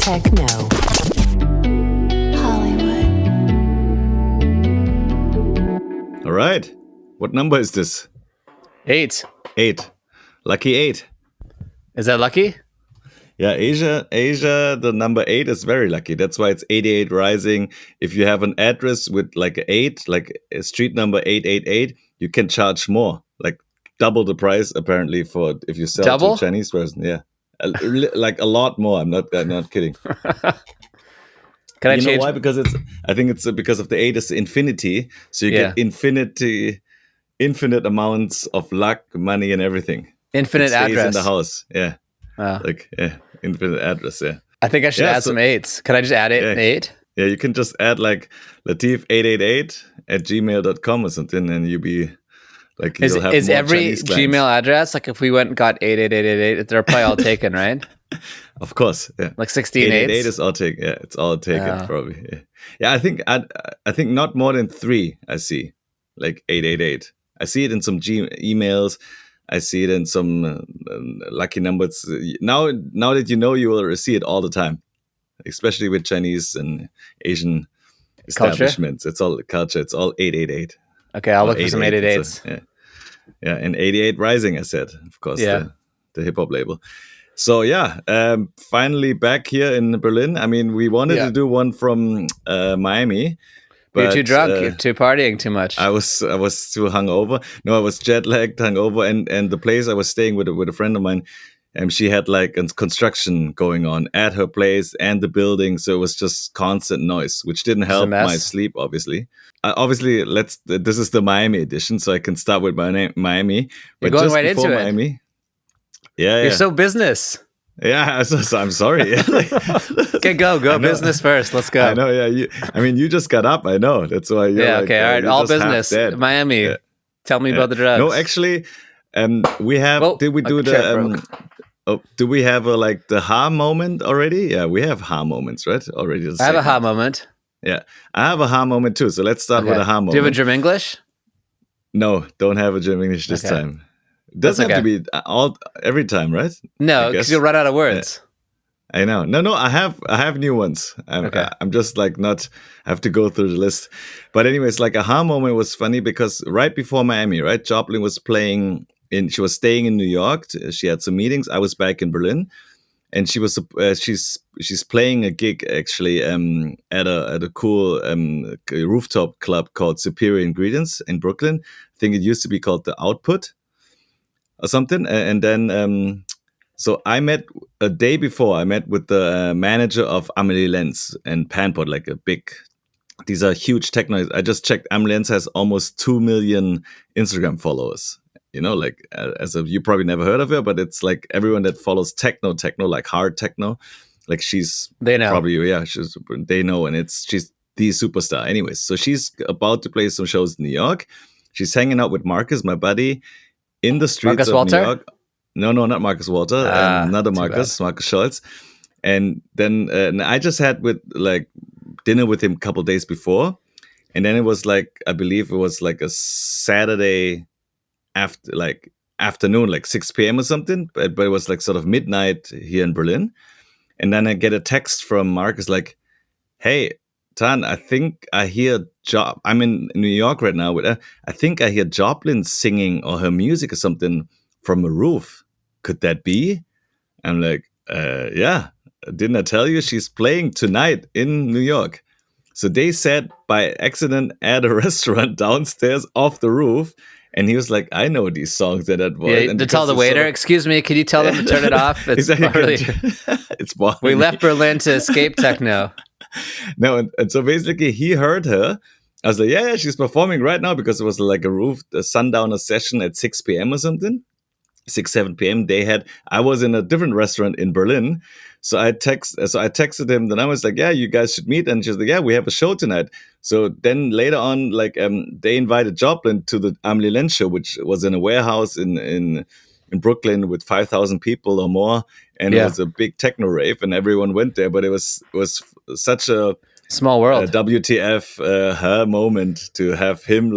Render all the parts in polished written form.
Techno. Hollywood. All right. What number is this? 8. 8. Lucky 8. Is that lucky? Yeah, Asia, the number 8 is very lucky. That's why it's 88 Rising. If you have an address with like 8, like a street number 888, you can charge more, like double the price apparently for if you sell to a Chinese person. Yeah, like a lot more. I'm not kidding. Can I change? change? Know why? Because I think it's because of the 8 is infinity, so you get infinite amounts of luck, money, and everything. Infinite it stays address in the house. Yeah. Oh. Infinite address, yeah. I think I should add some 8s. Can I just add 8? Yeah, you can just add like latif888@gmail.com or something, and you'll be like, is every Chinese clients. Gmail address, like if we went and got 88888, they're probably all taken, right? Of course, yeah. Like 16 888 is all taken. Yeah, it's all taken probably. Yeah, I think not more than 3 I see, like 888. I see it in some emails. I see it in some lucky numbers. Now that you know, you will see it all the time, especially with Chinese and Asian establishments. Culture? It's all culture. It's all 888. Okay, I'll look for some 888s. Yeah, and 88 Rising, I said, of course, the hip hop label. So finally back here in Berlin. I mean, we wanted to do one from Miami. But you're too drunk. You're too partying too much. I was too hungover. No, I was jet lagged, hungover, and the place I was staying with a friend of mine, she had like a construction going on at her place and the building, so it was just constant noise, which didn't help my sleep. Obviously, this is the Miami edition, so I can start with my name, Miami. But you're going right into Miami, it. You're so business. Yeah, so I'm sorry. Okay, go business first. Let's go. I know. Yeah, you just got up. I know. That's why. Okay. All right. All business. Miami. Yeah. Tell me about the drugs. No, actually, we have. Did we do the? Do we have the ha moment already? Yeah, we have ha moments, right? Already. I have a ha moment. Yeah, I have a ha moment too. So let's start with a ha moment. Do you have a German English? No, don't have a German English this time. Doesn't have to be every time, right? No, because you'll run out of words. Yeah. I know. No, I have new ones. I'm just I have to go through the list. But anyways, like aha moment was funny because right before Miami, right? Joplyn was playing she was staying in New York. She had some meetings. I was back in Berlin, and she was she's playing a gig actually at a cool rooftop club called Superior Ingredients in Brooklyn. I think it used to be called The Output or something. And then so I met a day before. I met with the manager of Amelie Lenz and Panpot, like these are huge techno. I just checked. Amelie Lenz has almost 2 million Instagram followers. You know, you probably never heard of her, but it's like everyone that follows techno, like hard techno, like they know. Probably, they know, and she's the superstar. Anyways, so she's about to play some shows in New York. She's hanging out with Marcus, my buddy, in the streets Marcus of Walter? New York. No, not Marcus Walter. Another Marcus, Marcus Schultz. And then I just had dinner with him a couple days before, and then it was I believe it was a Saturday afternoon, 6 p.m. or something. But it was sort of midnight here in Berlin, and then I get a text from Marcus "Hey, Tan, I think I hear I'm in New York right now. I think I hear Joplyn singing or her music or something from a roof. Could that be?" I'm like, yeah. Didn't I tell you she's playing tonight in New York? So they sat by accident at a restaurant downstairs off the roof. And he was like, I know these songs that voice. Yeah, and to tell the waiter, excuse me, can you tell them to turn it off? It's boring. We left Berlin to escape techno. No, and so basically he heard her. I was like, yeah, she's performing right now because it was a sundowner session at 6 p.m. or something. 7 p.m. I was in a different restaurant in Berlin. So I texted him, then I was like, yeah, you guys should meet. And she's like, yeah, we have a show tonight. So then later on, they invited Joplyn to the Amelie Lenz show, which was in a warehouse in Brooklyn with 5,000 people or more. And it was a big techno rave and everyone went there. But it was such a small world, WTF her moment to have him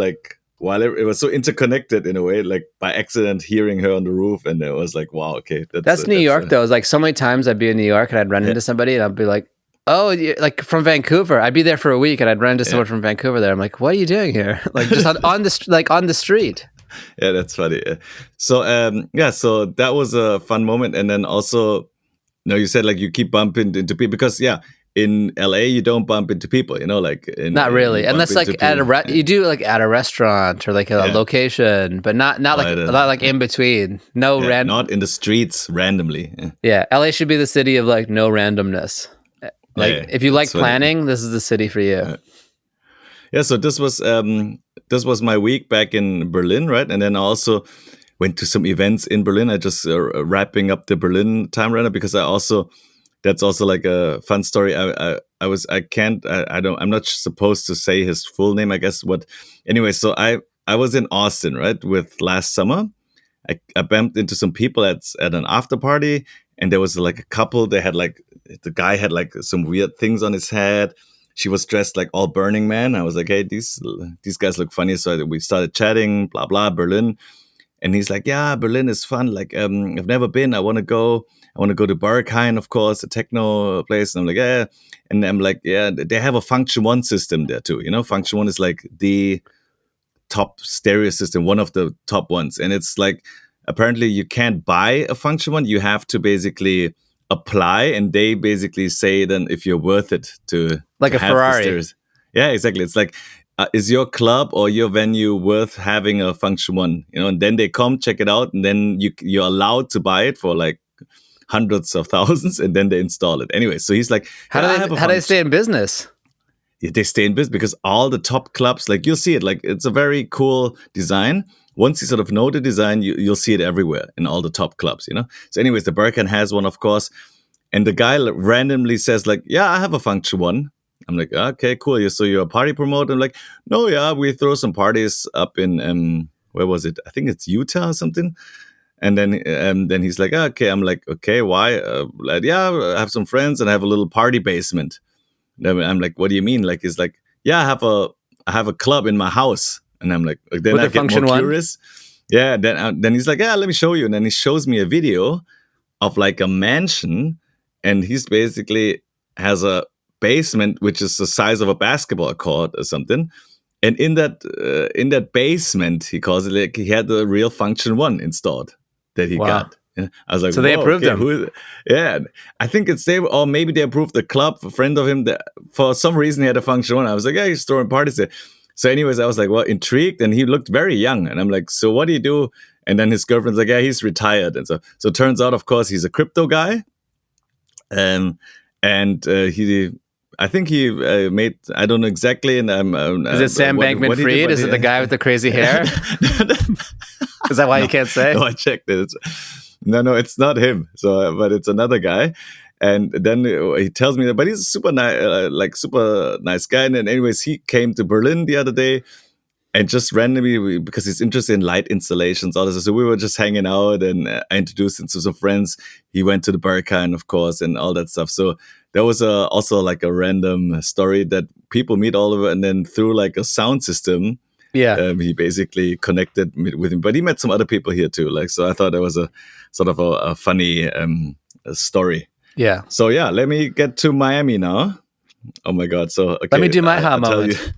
while it was so interconnected in a way, like by accident hearing her on the roof, and it was like, wow, okay, that's New York though. It's like so many times I'd be in New York and I'd run into somebody and I'd be like, oh, like from Vancouver. I'd be there for a week and I'd run into someone from Vancouver there. I'm like, what are you doing here? Like just on the street. Yeah, that's funny. So so that was a fun moment, and then also, you said like you keep bumping into people because in LA you don't bump into people, like not really, unless like at you do like at a restaurant or like a location, but not like in between. No random, not in the streets randomly. Yeah, LA should be the city of like no randomness. Like if you like planning, this is the city for you. Yeah, so this was my week back in Berlin, right? And then I also went to some events in Berlin. I just wrapping up the Berlin time runner because that's also like a fun story. I'm not supposed to say his full name, I guess. Anyway, so I was in Austin, right, with last summer. I bumped into some people at an after party, and there was like a couple. They had like, the guy had like some weird things on his head. She was dressed like all Burning Man. I was like, hey, these guys look funny. So we started chatting, blah, blah, Berlin. And he's like, yeah, Berlin is fun. Like, I've never been. I want to go to Burr, of course, a techno place. And I'm like, yeah. And I'm like, yeah, they have a Funktion 1 system there too. Funktion 1 is like the top stereo system, one of the top ones. And it's like, apparently you can't buy a Funktion 1. You have to basically apply, and they basically say then if you're worth it to like a Ferrari. Yeah, exactly. It's like, is your club or your venue worth having a Funktion 1? And then they come check it out, and then you're allowed to buy it for like hundreds of thousands, and then they install it. Anyway, so he's like, how do they stay in business? Yeah, they stay in business because all the top clubs, like you'll see it, like it's a very cool design. Once you sort of know the design, you'll see it everywhere in all the top clubs, So anyways, the Birkin has one, of course. And the guy randomly says like, yeah, I have a Funktion 1. I'm like, okay, cool. So you're a party promoter? I'm like, no, yeah, we throw some parties up in, where was it? I think it's Utah or something. And then he's like, okay. I'm like, okay, why? Like, yeah, I have some friends and I have a little party basement. And I'm like, what do you mean? Like, he's like, yeah, I have a club in my house. And I'm like, then with I get more curious. Yeah. Then he's like, yeah, let me show you. And then he shows me a video of like a mansion, and he's basically has a basement which is the size of a basketball court or something. And in that basement, he calls it, like he had the real Funktion 1 installed that he got. I was like, so they approved him. Yeah, I think it's they, or maybe they approved the club. A friend of him that for some reason he had a Funktion 1. I was like, yeah, he's throwing parties there. So anyways, I was like, well, intrigued, and he looked very young. And I'm like, so what do you do? And then his girlfriend's like, yeah, he's retired. And so it turns out, of course, he's a crypto guy. I think he made, I don't know exactly. And is it Sam Bankman-Fried? Is it the guy with the crazy hair? Is that why you can't say? No, I checked it. No, it's not him. So, but it's another guy. And then he tells me that, but he's a super nice guy. And then anyways, he came to Berlin the other day, and just randomly, because he's interested in light installations, all this. So we were just hanging out, and I introduced him to some friends. He went to the Berghain, of course, and all that stuff. So there was also like a random story that people meet all over, and then through like a sound system, he basically connected with him. But he met some other people here too. Like, so I thought that was a sort of a funny story. Yeah. So yeah, let me get to Miami now. Oh my God. So okay, let me do my moment.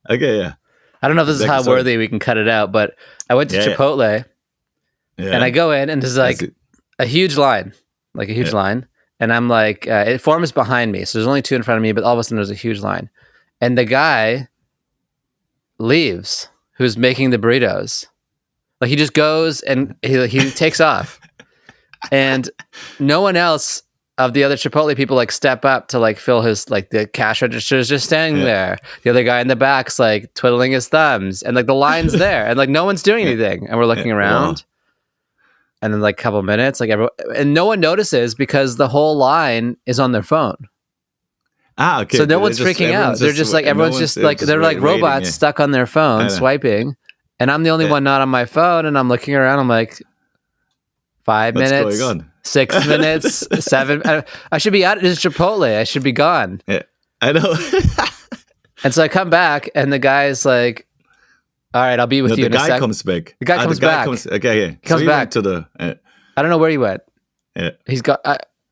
Okay, yeah. I don't know if this is how worthy we can cut it out, but I went to Chipotle, and I go in, and there's like a huge line, and I'm like, it forms behind me, so there's only two in front of me, but all of a sudden there's a huge line, and the guy leaves, who's making the burritos, like he just goes and he takes off, and no one else of the other Chipotle people like step up to like fill his, like the cash register is just standing there. The other guy in the back's like twiddling his thumbs, and like the line's there, and like no one's doing anything, and we're looking around. And then like a couple minutes, like everyone, and no one notices because the whole line is on their phone. Okay. So no one's freaking out. They're just like, everyone's just like, they're like robots stuck on their phone swiping, and I'm the only one not on my phone, and I'm looking around. I'm like, 5 minutes, 6 minutes, 7. I should be out. It's Chipotle. I should be gone. Yeah, I know. And so I come back, and the guy's like, All right, I'll be with you in a sec. The guy comes back. The guy comes back. Okay, yeah. He comes he back. Went to the... I don't know where he went. Yeah. He's got...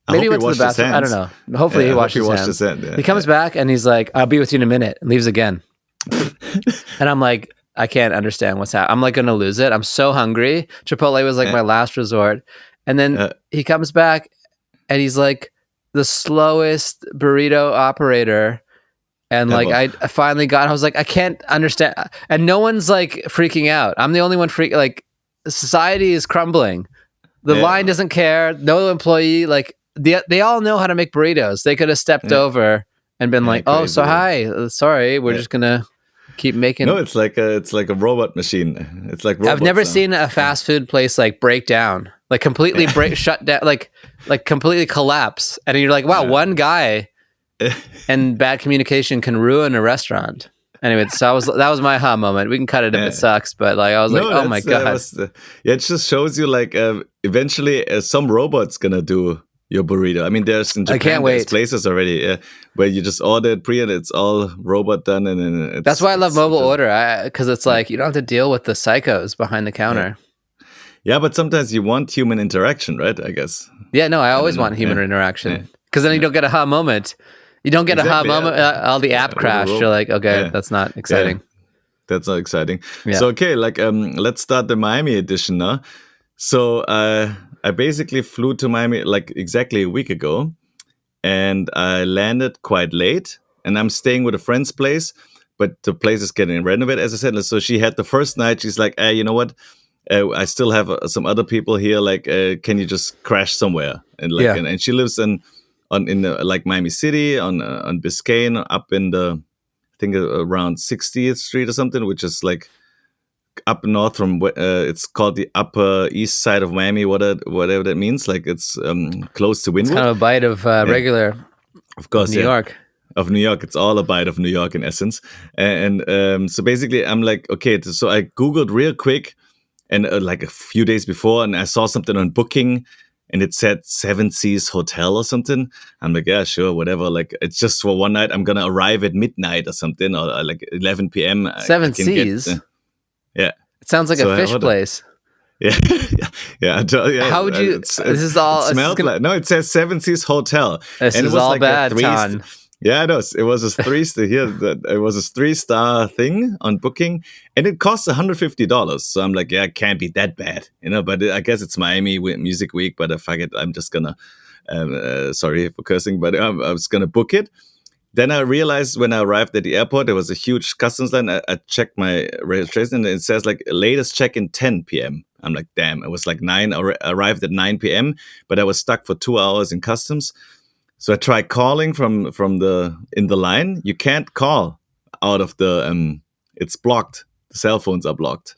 maybe he went to the bathroom. I don't know. Hopefully he washed his hands. Yeah, he comes back and he's like, I'll be with you in a minute, and leaves again. And I'm like, I can't understand what's happening. I'm like going to lose it. I'm so hungry. Chipotle was like my last resort. And then he comes back and he's like the slowest burrito operator. And like, I finally I was like, I can't understand. And no one's like freaking out. I'm the only one like society is crumbling. The line doesn't care. No employee, like they all know how to make burritos. They could have stepped over and been like, oh, so hi, sorry. We're just going to keep making. No, it's like a robot machine. It's like I've never seen a fast food place like break down, like completely shut down, like completely collapse. And you're like, wow, one guy and bad communication can ruin a restaurant. Anyway, so that was my aha moment. We can cut it if it sucks, but like I was like, oh my god. It just shows you like eventually some robot's gonna do your burrito. I mean, there's in Japan, I can't wait. There's places already where you just order it pre and it's all robot done, and that's why I love mobile order, because it's like you don't have to deal with the psychos behind the counter. Yeah, but sometimes you want human interaction, right? I guess. Yeah, no, I always want human interaction because then you don't get a aha moment. You don't get a aha moment. All the app crashed. You're like, okay, that's not exciting. Yeah. That's not exciting. Yeah. So okay, like let's start the Miami edition now. So I basically flew to Miami like exactly a week ago, and I landed quite late. And I'm staying with a friend's place, but the place is getting renovated, as I said. So she had the first night. She's like, hey, you know what? I still have some other people here. Like, can you just crash somewhere? And like, and she lives in like Miami City on Biscayne, up in the, I think around 60th Street or something, which is like up north from it's called the Upper East Side of Miami, whatever that means. Like it's close to Wynwood. It's kind of a bite of regular, of course, New York. Of New York. It's all a bite of New York in essence. And so basically, I'm like, okay, so I Googled real quick, and like a few days before, and I saw something on Booking. And it said 7 Seas Hotel or something. I'm like, yeah, sure, whatever. Like, it's just for one night. I'm going to arrive at midnight or something, or like 11 p.m. 7 Seas? Yeah. It sounds like a fish place. Yeah. Yeah. How would you... This is all... No, it says 7 Seas Hotel. This is all like bad, Tan. Yeah, it was a 3-star thing on Booking, and it costs $150. So I'm like, yeah, it can't be that bad, But I guess it's Miami Music Week. But fuck it, I'm just gonna. Sorry for cursing, but I was gonna book it. Then I realized when I arrived at the airport, there was a huge customs line. I checked my registration, and it says like latest check-in 10 p.m. I'm like, damn, it was like 9. I arrived at 9 p.m., but I was stuck for 2 hours in customs. So I tried calling from in the line. You can't call out of the it's blocked. The cell phones are blocked.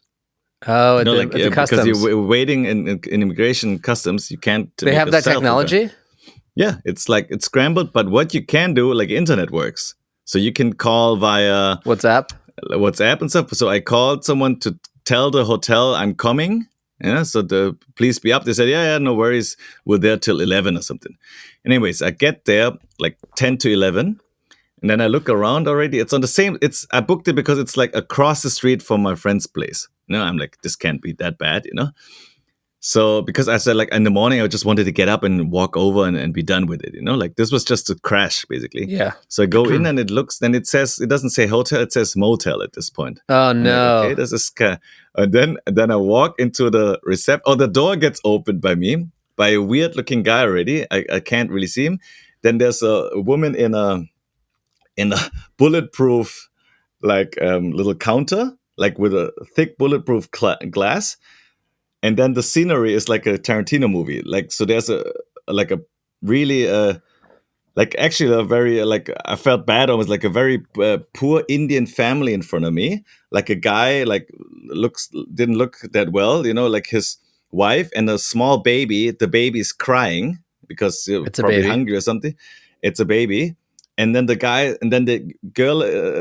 Oh, the customs. Because you're waiting in immigration customs, you can't. They have that technology? Yeah, it's like it's scrambled, but what you can do, like internet works. So you can call via WhatsApp and stuff. So I called someone to tell the hotel I'm coming. Yeah, so please be up. They said, yeah, no worries. We're there till 11 or something. Anyways, I get there like 10 to 11, and then I look around already. It's on the same. I booked it because it's like across the street from my friend's place. I'm like, this can't be that bad, So because I said like in the morning, I just wanted to get up and walk over and be done with it, Like this was just a crash basically. Yeah. So I go in and it doesn't say hotel, it says motel at this point. Oh no. Like, okay, this is and then I walk into the reception. Oh, the door gets opened by me, by a weird looking guy already. I can't really see him. Then there's a woman in a bulletproof like little counter, like with a thick bulletproof glass. And then the scenery is like a Tarantino movie. Like, so there's a really, actually a very, I felt bad. Almost like a very poor Indian family in front of me. Like a guy, didn't look that well, like his wife and a small baby. The baby's crying because it's probably hungry or something. It's a baby. And then the girl,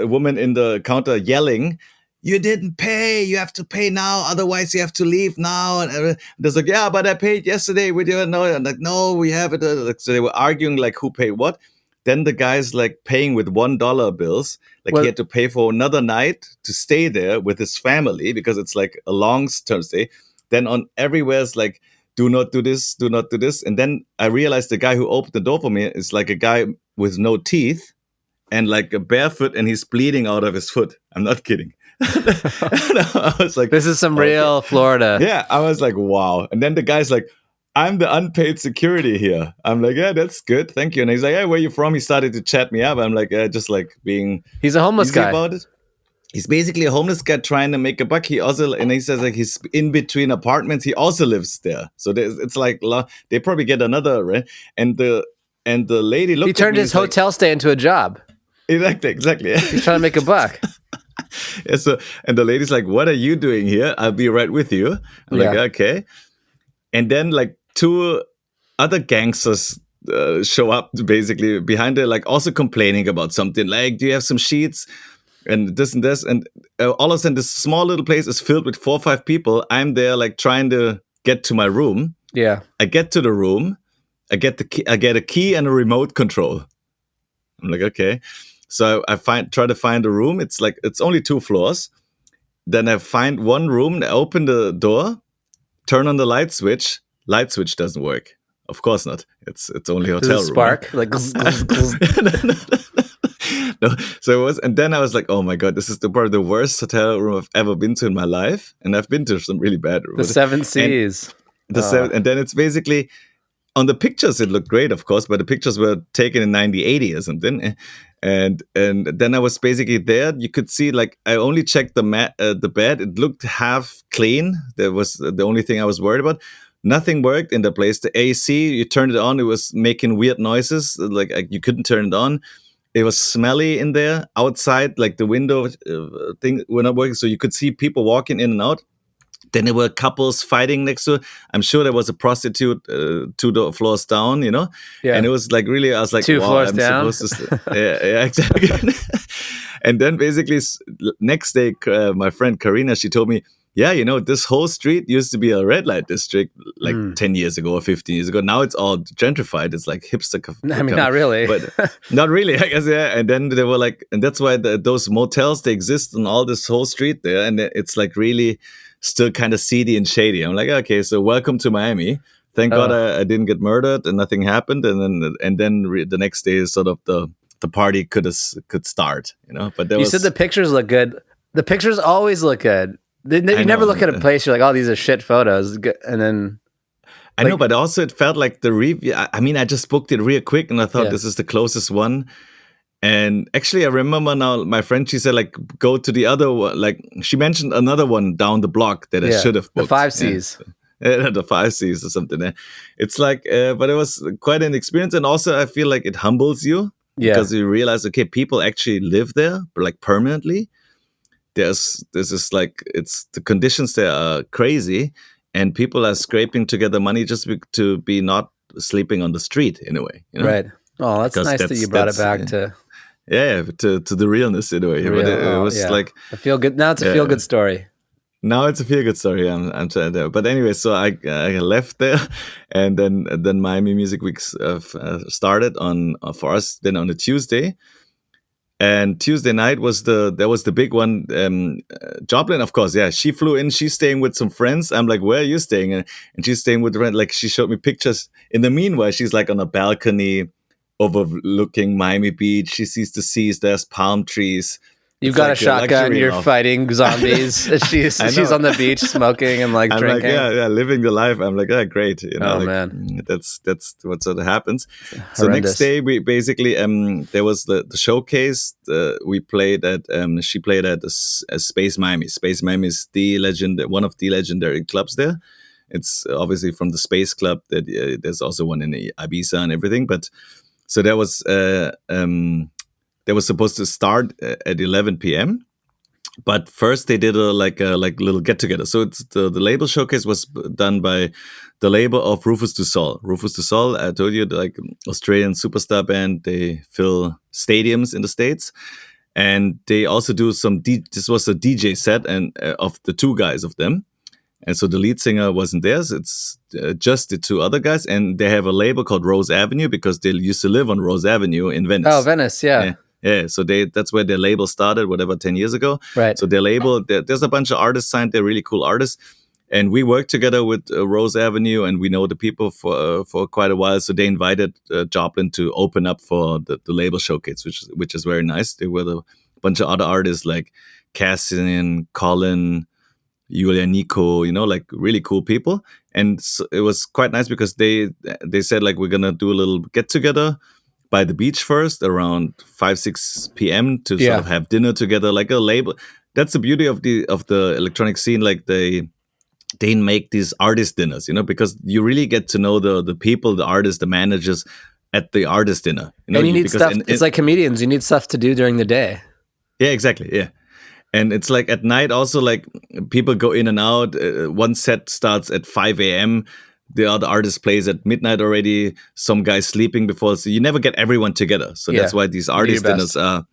woman in the counter yelling, you didn't pay. You have to pay now. Otherwise, you have to leave now. And there's like, yeah, but I paid yesterday with you. No, I'm like, no, we have it. So they were arguing like who paid what. then the guy's like paying with $1 bills. Like he had to pay for another night to stay there with his family because it's like a long-term stay. Then on everywhere it's like, do not do this, do not do this. And then I realized the guy who opened the door for me is like a guy with no teeth and like a barefoot, and he's bleeding out of his foot. I'm not kidding. I was like, this is some real Florida. Yeah, I was like, wow. And then the guy's like, I'm the unpaid security here. I'm like, yeah, that's good. Thank you. And he's like, hey, where you from? He started to chat me up. I'm like, just like being... He's a homeless guy. About it. He's basically a homeless guy trying to make a buck. He also, and he says like he's in between apartments. He also lives there. So it's like, they probably get another rent. And the lady looked at me. He turned his hotel stay into a job. Exactly. He's trying to make a buck. Yeah, so, and the lady's like, what are you doing here? I'll be right with you. I'm like, okay. And then like 2 other gangsters show up basically behind her, like also complaining about something. Like, do you have some sheets? And this and this. And all of a sudden, this small little place is filled with 4 or 5 people. I'm there like trying to get to my room. Yeah. I get to the room. I get a key and a remote control. I'm like, okay. So I try to find a room. It's like, it's only 2 floors. Then I find one room, I open the door, turn on the light switch. Light switch doesn't work. Of course not. It's only hotel room. Spark? Like, No. So it was, and then I was like, oh my God, this is probably the worst hotel room I've ever been to in my life. And I've been to some really bad rooms. The 7 Seas. And then it's basically, on the pictures, it looked great, of course, but the pictures were taken in 1980 or something. And then I was basically there. You could see, like, I only checked the bed. It looked half clean. That was the only thing I was worried about. Nothing worked in the place. The AC, you turned it on, it was making weird noises. Like you couldn't turn it on. It was smelly in there. Outside, like the window thing were not working, so you could see people walking in and out. Then there were couples fighting next to it. I'm sure there was a prostitute 2 floors down, you know? Yeah. And it was like really, I was like, 2 wow, floors I'm down. supposed to yeah, exactly. And then basically next day, my friend Karina, she told me, yeah, you know, this whole street used to be a red light district like 10 years ago or 15 years ago. Now it's all gentrified. It's like hipster. I mean, not really. But not really, I guess, yeah. And then they were like, and that's why those motels, they exist on all this whole street there. And it's like really still kind of seedy and shady. I'm like, okay, so welcome to Miami. Thank God I didn't get murdered and nothing happened. And then the next day is sort of the party could start, you know. But you said the pictures look good. The pictures always look good. You never look at a place, you're like, oh, these are shit photos. And then... I know, but also it felt like the review... I mean, I just booked it real quick and I thought this is the closest one. And actually, I remember now, my friend, she said, like, go to the other one. Like, she mentioned another one down the block that I should have booked. The 5 Cs. Yeah, the 5 Cs or something. It's like, but it was quite an experience. And also, I feel like it humbles you. Yeah. Because you realize, okay, people actually live there, like, permanently. This is like, it's the conditions there are crazy, and people are scraping together money just to be not sleeping on the street in a way, you know? Right. Oh, that's nice that you brought it back to the realness in a way. But it was like I feel good now. It's a feel good story. Now it's a feel good story. I'm trying to, but anyway, so I left there, and then Miami Music Weeks started for us then on a Tuesday. And Tuesday night was the big one. Joplyn, of course, yeah. She flew in. She's staying with some friends. I'm like, where are you staying? And she's staying with friends. Like, she showed me pictures. In the meanwhile, she's like on a balcony overlooking Miami Beach. She sees the seas. There's palm trees. You've got like a shotgun. You're fighting zombies. she's on the beach smoking and like drinking. Like, yeah, living the life. I'm like, yeah, great. You know, man, that's what sort of happens. So next day, we basically there was the showcase. We played at she played at Space Miami. Space Miami is one of the legendary clubs there. It's obviously from the Space Club. That there's also one in Ibiza and everything. But so there was. They were supposed to start at 11 p.m. But first they did a little get together. So it's the label showcase was done by the label of Rufus Du Sol. Rufus Du Sol, I told you, like Australian superstar band. They fill stadiums in the States, and they also do some. This was a DJ set and of the 2 guys of them, And so the lead singer wasn't there. So it's just the two other guys. And they have a label called Rose Avenue because they used to live on Rose Avenue in Venice. Oh, Venice, yeah. Yeah, so that's where their label started, 10 years ago. Right. So their label, there's a bunch of artists signed. They're really cool artists. And we worked together with Rose Avenue, and we know the people for quite a while. So they invited Joplyn to open up for the label showcase, which is very nice. There were a bunch of other artists like Cassian, Colyn, Julia Nico, like really cool people. And so it was quite nice because they said like, we're gonna do a little get together by the beach first around 5-6 p.m. to sort of have dinner together, like a label. That's the beauty of the electronic scene. Like they make these artist dinners, because you really get to know the people, the artists, the managers at the artist dinner. And you need stuff. It's like comedians. You need stuff to do during the day. Yeah, exactly. Yeah. And it's like at night also, like people go in and out. One set starts at 5 a.m. The other artist plays at midnight already. Some guy's sleeping before. So you never get everyone together. So that's why these artist dinners are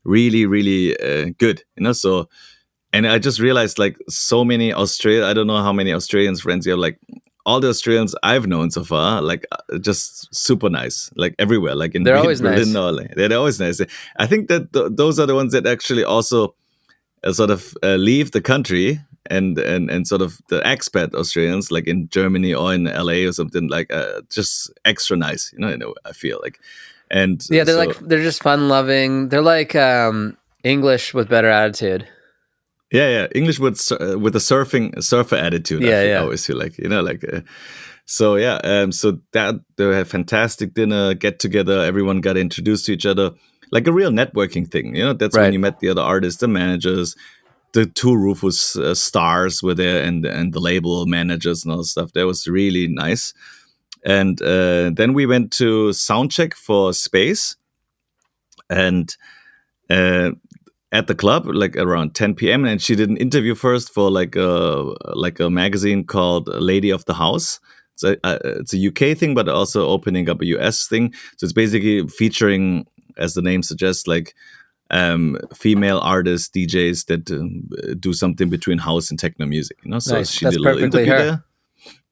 really, really good. So, and I just realized like so many I don't know how many Australian friends you have. Like all the Australians I've known so far, like just super nice, like everywhere. Like in Berlin, nice. They're always nice. I think that those are the ones that actually also sort of leave the country and sort of the expat Australians, like in Germany or in LA or something, like just extra nice, I feel like. And yeah, they're just fun loving. They're like English with better attitude. Yeah, English with a surfer attitude. I always feel like, so yeah, so that they had fantastic dinner, get together, everyone got introduced to each other, like a real networking thing. That's when you met the other artists, the managers, the two Rufus stars were there, and the label managers and all that stuff. That was really nice. And then we went to soundcheck for Space, and at the club, like around 10 p.m. And she did an interview first for like a magazine called Lady of the House. So it's a UK thing, but also opening up a US thing. So it's basically featuring, as the name suggests, like female artists, DJs that do something between house and techno music. So nice. She That's did a little interview her. there.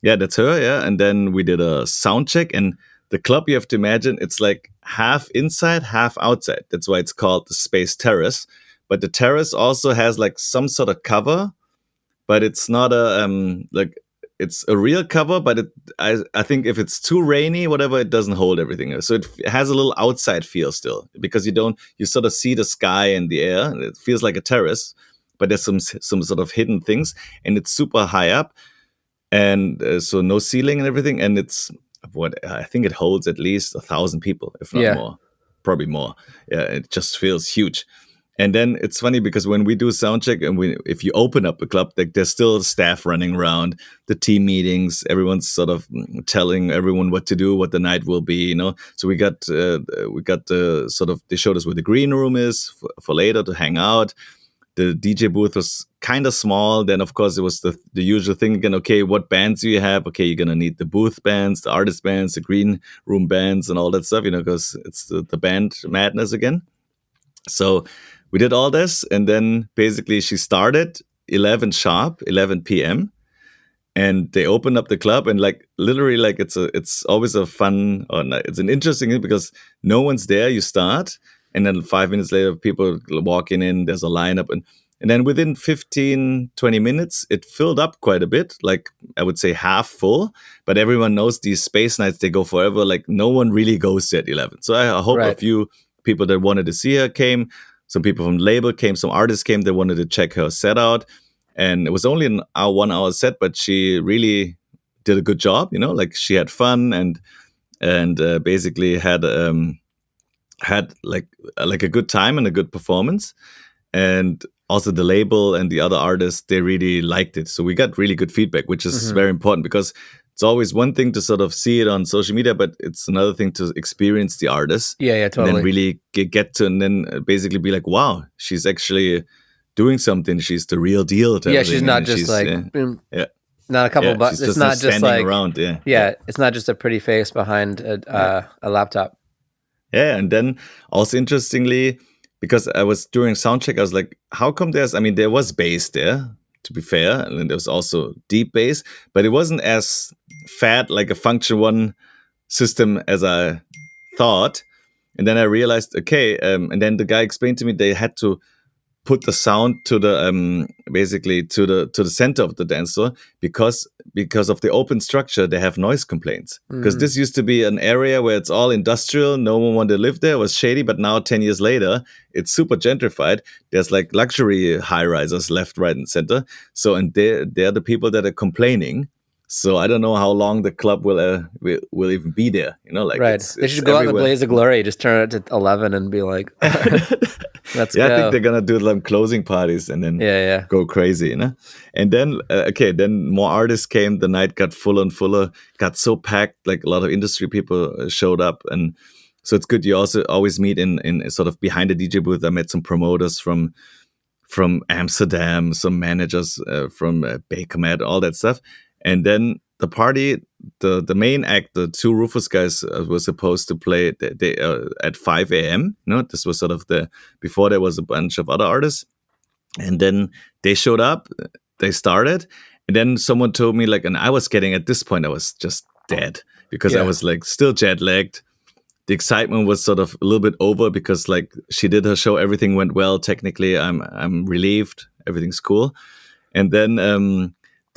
Yeah, that's her. Yeah, and then we did a sound check, and the club, you have to imagine, it's like half inside, half outside. That's why it's called the Space Terrace. But the terrace also has like some sort of cover, but it's not it's a real cover. But I think if it's too rainy, whatever, it doesn't hold everything. So it has a little outside feel still, because you sort of see the sky and the air. And it feels like a terrace, but there's some sort of hidden things, and it's super high up, and so no ceiling and everything. And it's I think it holds at least 1,000 people, if not more, probably more. Yeah, it just feels huge. And then it's funny because when we do soundcheck and if you open up a club, like there's still staff running around, the team meetings, everyone's sort of telling everyone what to do, what the night will be, So we got the sort of, they showed us where the green room is for later to hang out. The DJ booth was kind of small. Then, of course, it was the usual thing again. Okay, what bands do you have? Okay, you're going to need the booth bands, the artist bands, the green room bands, and all that stuff, because it's the band madness again. So we did all this, and then basically she started 11 p.m. and they opened up the club, and like literally, like it's always a fun, or it's an interesting thing because no one's there. You start, and then 5 minutes later, people walking in. There's a lineup, and then within 15, 20 minutes, it filled up quite a bit. Like I would say half full, but everyone knows these space nights, they go forever. Like no one really goes at 11. So I hope a few people that wanted to see her came. Some people from the label came, some artists came, they wanted to check her set out. And it was only an 1 hour set, but she really did a good job, like she had fun and basically had like a good time and a good performance. And also the label and the other artists, they really liked it. So we got really good feedback, which is very important, because it's always one thing to sort of see it on social media, but it's another thing to experience the artist. Yeah, totally. And then really get to, and then basically be like, wow, she's actually doing something. She's the real deal. Yeah, she's not just not a couple buttons. It's not just like around. It's not just a pretty face behind a laptop. Yeah, and then also interestingly, because I was doing soundcheck, I was like, how come there was bass there? to be fair. And then there was also deep bass, but it wasn't as fat like a Funktion 1 system as I thought. And then I realized, okay, and then the guy explained to me they had to put the sound to the basically to the center of the dance floor because of the open structure. They have noise complaints because this used to be an area where it's all industrial, no one wanted to live there. It was shady, but now 10 years later it's super gentrified. There's like luxury high risers left, right, and center. So and they're the people that are complaining. So I don't know how long the club will even be there. Like right. They should go out in the blaze of glory, just turn it to 11 and be like, let's go. I think they're gonna do some closing parties and then go crazy, And then then more artists came. The night got fuller and fuller, got so packed. Like a lot of industry people showed up, and so it's good. You also always meet in sort of behind the DJ booth. I met some promoters from Amsterdam, some managers from Bakermat, all that stuff. And then the party, the main act, the two Rufus guys were supposed to play at 5 a.m. This was sort of before there was a bunch of other artists. And then they showed up, they started. And then someone told me and I was at this point, I was just dead because I was still jet lagged. The excitement was sort of a little bit over because she did her show, everything went well. Technically, I'm relieved, everything's cool. And then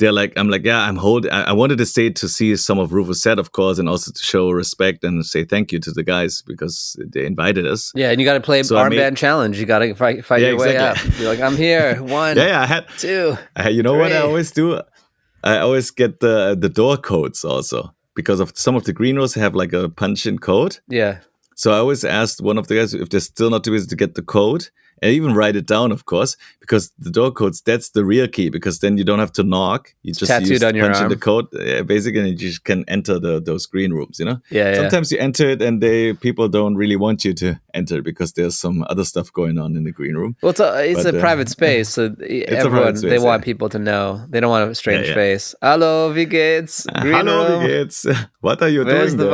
I wanted to stay to see some of Rufus' set, of course, and also to show respect and say thank you to the guys because they invited us. Yeah, and you got to play armband challenge. You got to fight your way up. You're like, I'm here. 1, I had 2. You know 3. What I always do? I always get the door codes also because of some of the green rooms have a punch-in code. Yeah. So I always asked one of the guys if they're still not too busy to get the code. And even write it down, of course, because the door codes, that's the real key, because then you don't have to knock. You just tattooed on your arm. Punch in the code, basically, and you can enter those green rooms, Yeah. Sometimes you enter it and people don't really want you to enter because there's some other stuff going on in the green room. Well, it's a private space, so everyone, they want people to know. They don't want a strange face. Hallo, wie geht's? Green Hallo, room. wie geht's? What are you Where's doing the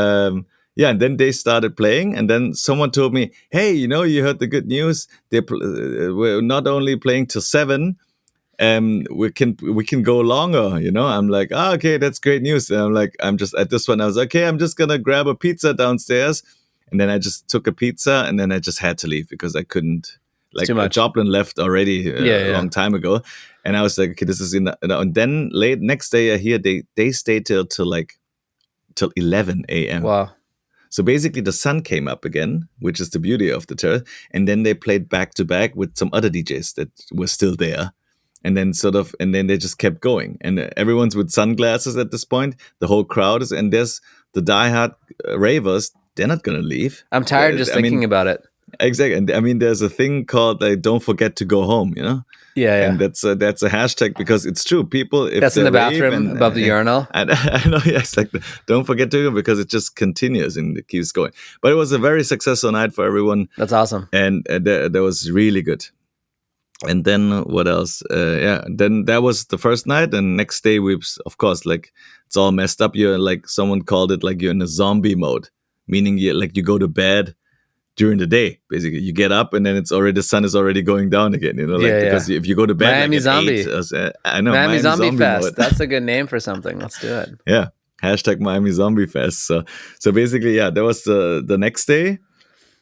vodka? Yeah, and then they started playing, and then someone told me, "Hey, you heard the good news? We're not only playing till 7, we can go longer." I'm like, okay, that's great news. And I'm just at this one. I was okay. I'm just gonna grab a pizza downstairs, and then I just took a pizza, and then I just had to leave because I couldn't. Too much. Joplyn left already a long time ago, and I was like, okay, this is enough. And then late next day, I hear they stayed till 11 a.m. Wow. So basically the sun came up again, which is the beauty of the terrace. And then they played back to back with some other DJs that were still there. And then they just kept going. And everyone's with sunglasses at this point. The whole crowd is, and there's the diehard ravers. They're not going to leave. I'm tired thinking about it. Exactly. And I mean, there's a thing called don't forget to go home, Yeah. And that's a hashtag because it's true. People, if that's in the bathroom above the urinal. I know, yes, don't forget to go because it just continues and it keeps going. But it was a very successful night for everyone. That's awesome. And that was really good. And then what else? Then that was the first night. And next day, of course, it's all messed up. You're someone called it you're in a zombie mode, meaning you go to bed during the day. Basically, you get up and then the sun is already going down again. Because if you go to bed, Miami Zombie. 8, I know Miami Zombie Fest. Mode. That's a good name for something. Let's do it. Yeah, hashtag Miami Zombie Fest. So basically, that was the next day.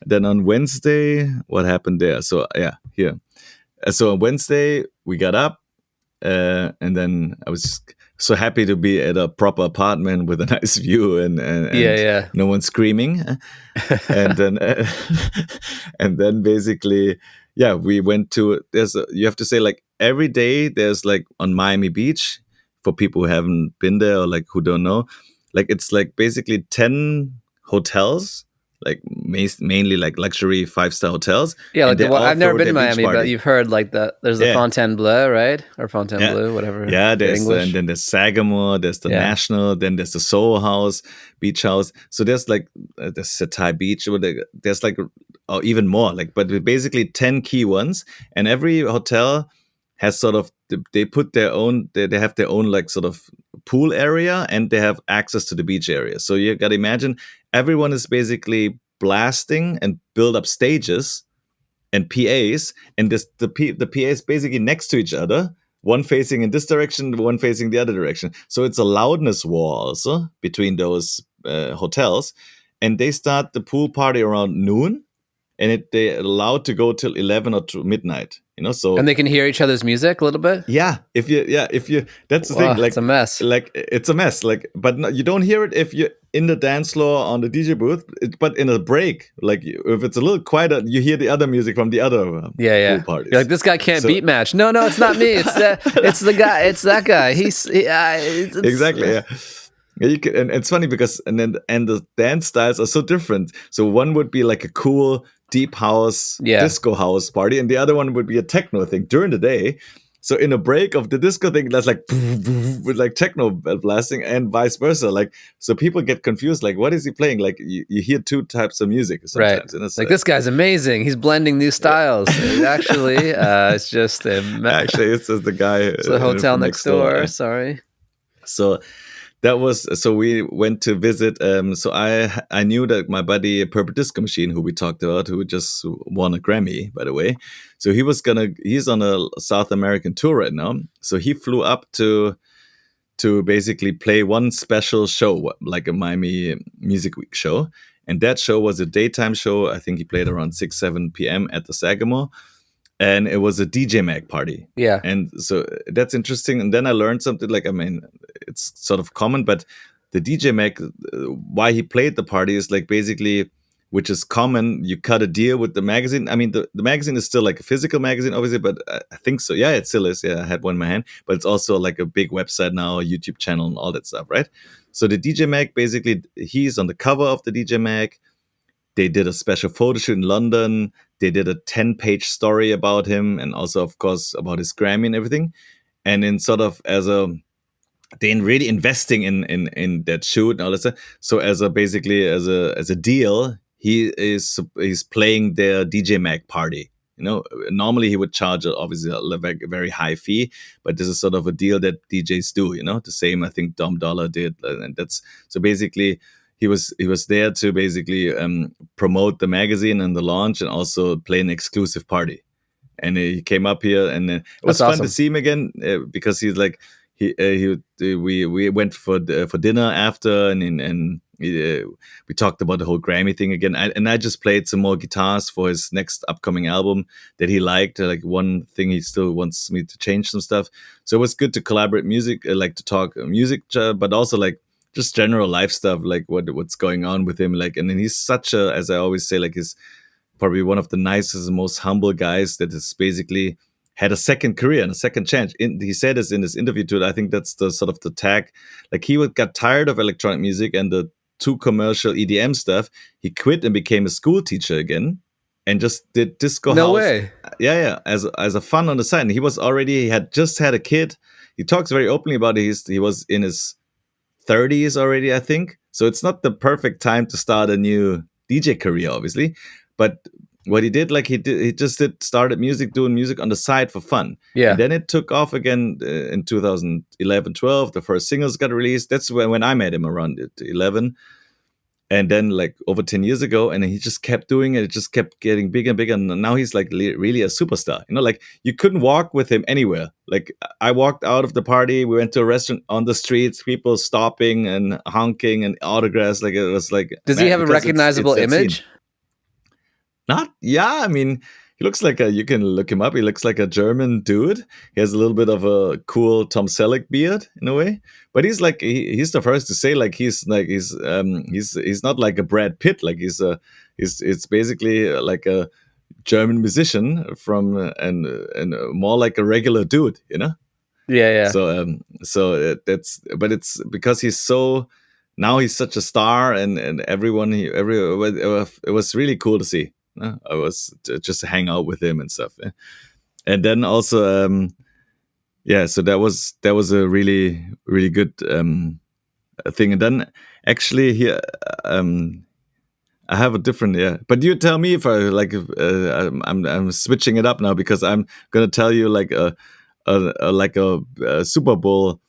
Then on Wednesday, what happened there? So here. So on Wednesday we got up, and then I was so happy to be at a proper apartment with a nice view and no one screaming. And then and then basically we went to you have to say every day there's on Miami Beach, for people who haven't been there or who don't know, it's basically 10 hotels, mainly luxury 5-star hotels. Yeah, I've never been to Miami, but you've heard there's the Fontainebleau, right? Or Fontainebleau, whatever. Yeah, and then there's Sagamore, there's the National, then there's the Soho House, Beach House. So there's the Satai Beach, there's even more, but basically 10 key ones, and every hotel has sort of, they put their own, they have their own sort of pool area, and they have access to the beach area. So you got to imagine everyone is basically blasting and build up stages and PAs, and the PAs basically next to each other, one facing in this direction, one facing the other direction. So it's a loudness war also between those hotels, and they start the pool party around noon, and they're allowed to go till 11 or to midnight. So and they can hear each other's music a little bit. Yeah, if you, that's the thing. Like it's a mess. Like it's a mess. Like, but no, you don't hear it if you're in the dance floor on the DJ booth. But in a break, like if it's a little quieter, you hear the other music from the other pool parties. You're like, this guy can't beat match. No, it's not me. It's the guy. It's that guy. Exactly. Yeah. You can, and it's funny because and the dance styles are so different. So one would be like a cool deep house, disco house party, and the other one would be a techno thing during the day. So in a break of the disco thing, that's like with like techno blasting, and vice versa. Like, so people get confused. Like, what is he playing? Like, you hear two types of music sometimes. Right. Like, this guy's amazing. He's blending new styles. Actually, it's just actually it's just the guy. It's the hotel next door. Sorry. So we went to visit. So I knew that my buddy Purple Disco Machine, who we talked about, who just won a Grammy, by the way. So he's on a South American tour right now. So he flew up to basically play one special show, like a Miami Music Week show. And that show was a daytime show. I think he played around 6-7 p.m. at the Sagamore. And it was a DJ mag party. Yeah. And so that's interesting. And then I learned something, like, I mean, it's sort of common, but the DJ mag, why he played the party is like basically, which is common, you cut a deal with the magazine. I mean, the magazine is still like a physical magazine, obviously, but I think so. Yeah, it still is. Yeah, I had one in my hand. But it's also like a big website now, a YouTube channel and all that stuff, right? So the DJ mag, basically, he's on the cover of the DJ mag. They did a special photo shoot in London. They did a 10-page story about him, and also, of course, about his Grammy and everything. And in sort of they're really investing in that shoot and all that stuff. So as a deal, he's playing their DJ mag party. Normally he would charge obviously a very high fee, but this is sort of a deal that DJs do. The same I think Dom Dollar did, and that's so basically. He was there to basically promote the magazine and the launch, and also play an exclusive party. And he came up here, and it was fun to see him again because he's like we went for dinner after, and we talked about the whole Grammy thing again. I just played some more guitars for his next upcoming album that he liked. Like, one thing he still wants me to change some stuff. So it was good to collaborate music, like to talk music, but also like just general life stuff, like what's going on with him. Like, and then he's such a, as I always say, like, he's probably one of the nicest and most humble guys that has basically had a second career and a second chance. He said this in his interview too. I think that's the sort of the tag. Like, he got tired of electronic music and the too commercial EDM stuff. He quit and became a school teacher again, and just did disco house. No way. Yeah. As a fun on the side. And he had just had a kid. He talks very openly about it. He was in his 30s already, I think. So it's not the perfect time to start a new DJ career, obviously. But what he did, like, started doing music on the side for fun. Yeah. And then it took off again in 2011, 12. The first singles got released. That's when I met him, around 11. And then, like, over 10 years ago, and he just kept doing it. It just kept getting bigger and bigger. And now he's like really a superstar. Like, you couldn't walk with him anywhere. Like, I walked out of the party. We went to a restaurant on the streets, people stopping and honking and autographs. Like, it was like. Does he have a recognizable image? I mean, he looks like you can look him up. He looks like a German dude. He has a little bit of a cool Tom Selleck beard in a way, but he's like, he's the first to say, like, he's not like a Brad Pitt. Like, it's basically like a German musician and more like a regular dude, Yeah. So but it's because now he's such a star, and it was really cool to see. I was just to hang out with him and stuff. And then also, so that was a really, really good thing. And then actually here, I have a different, but you tell me if I like. I'm switching it up now, because I'm gonna tell you like a Super Bowl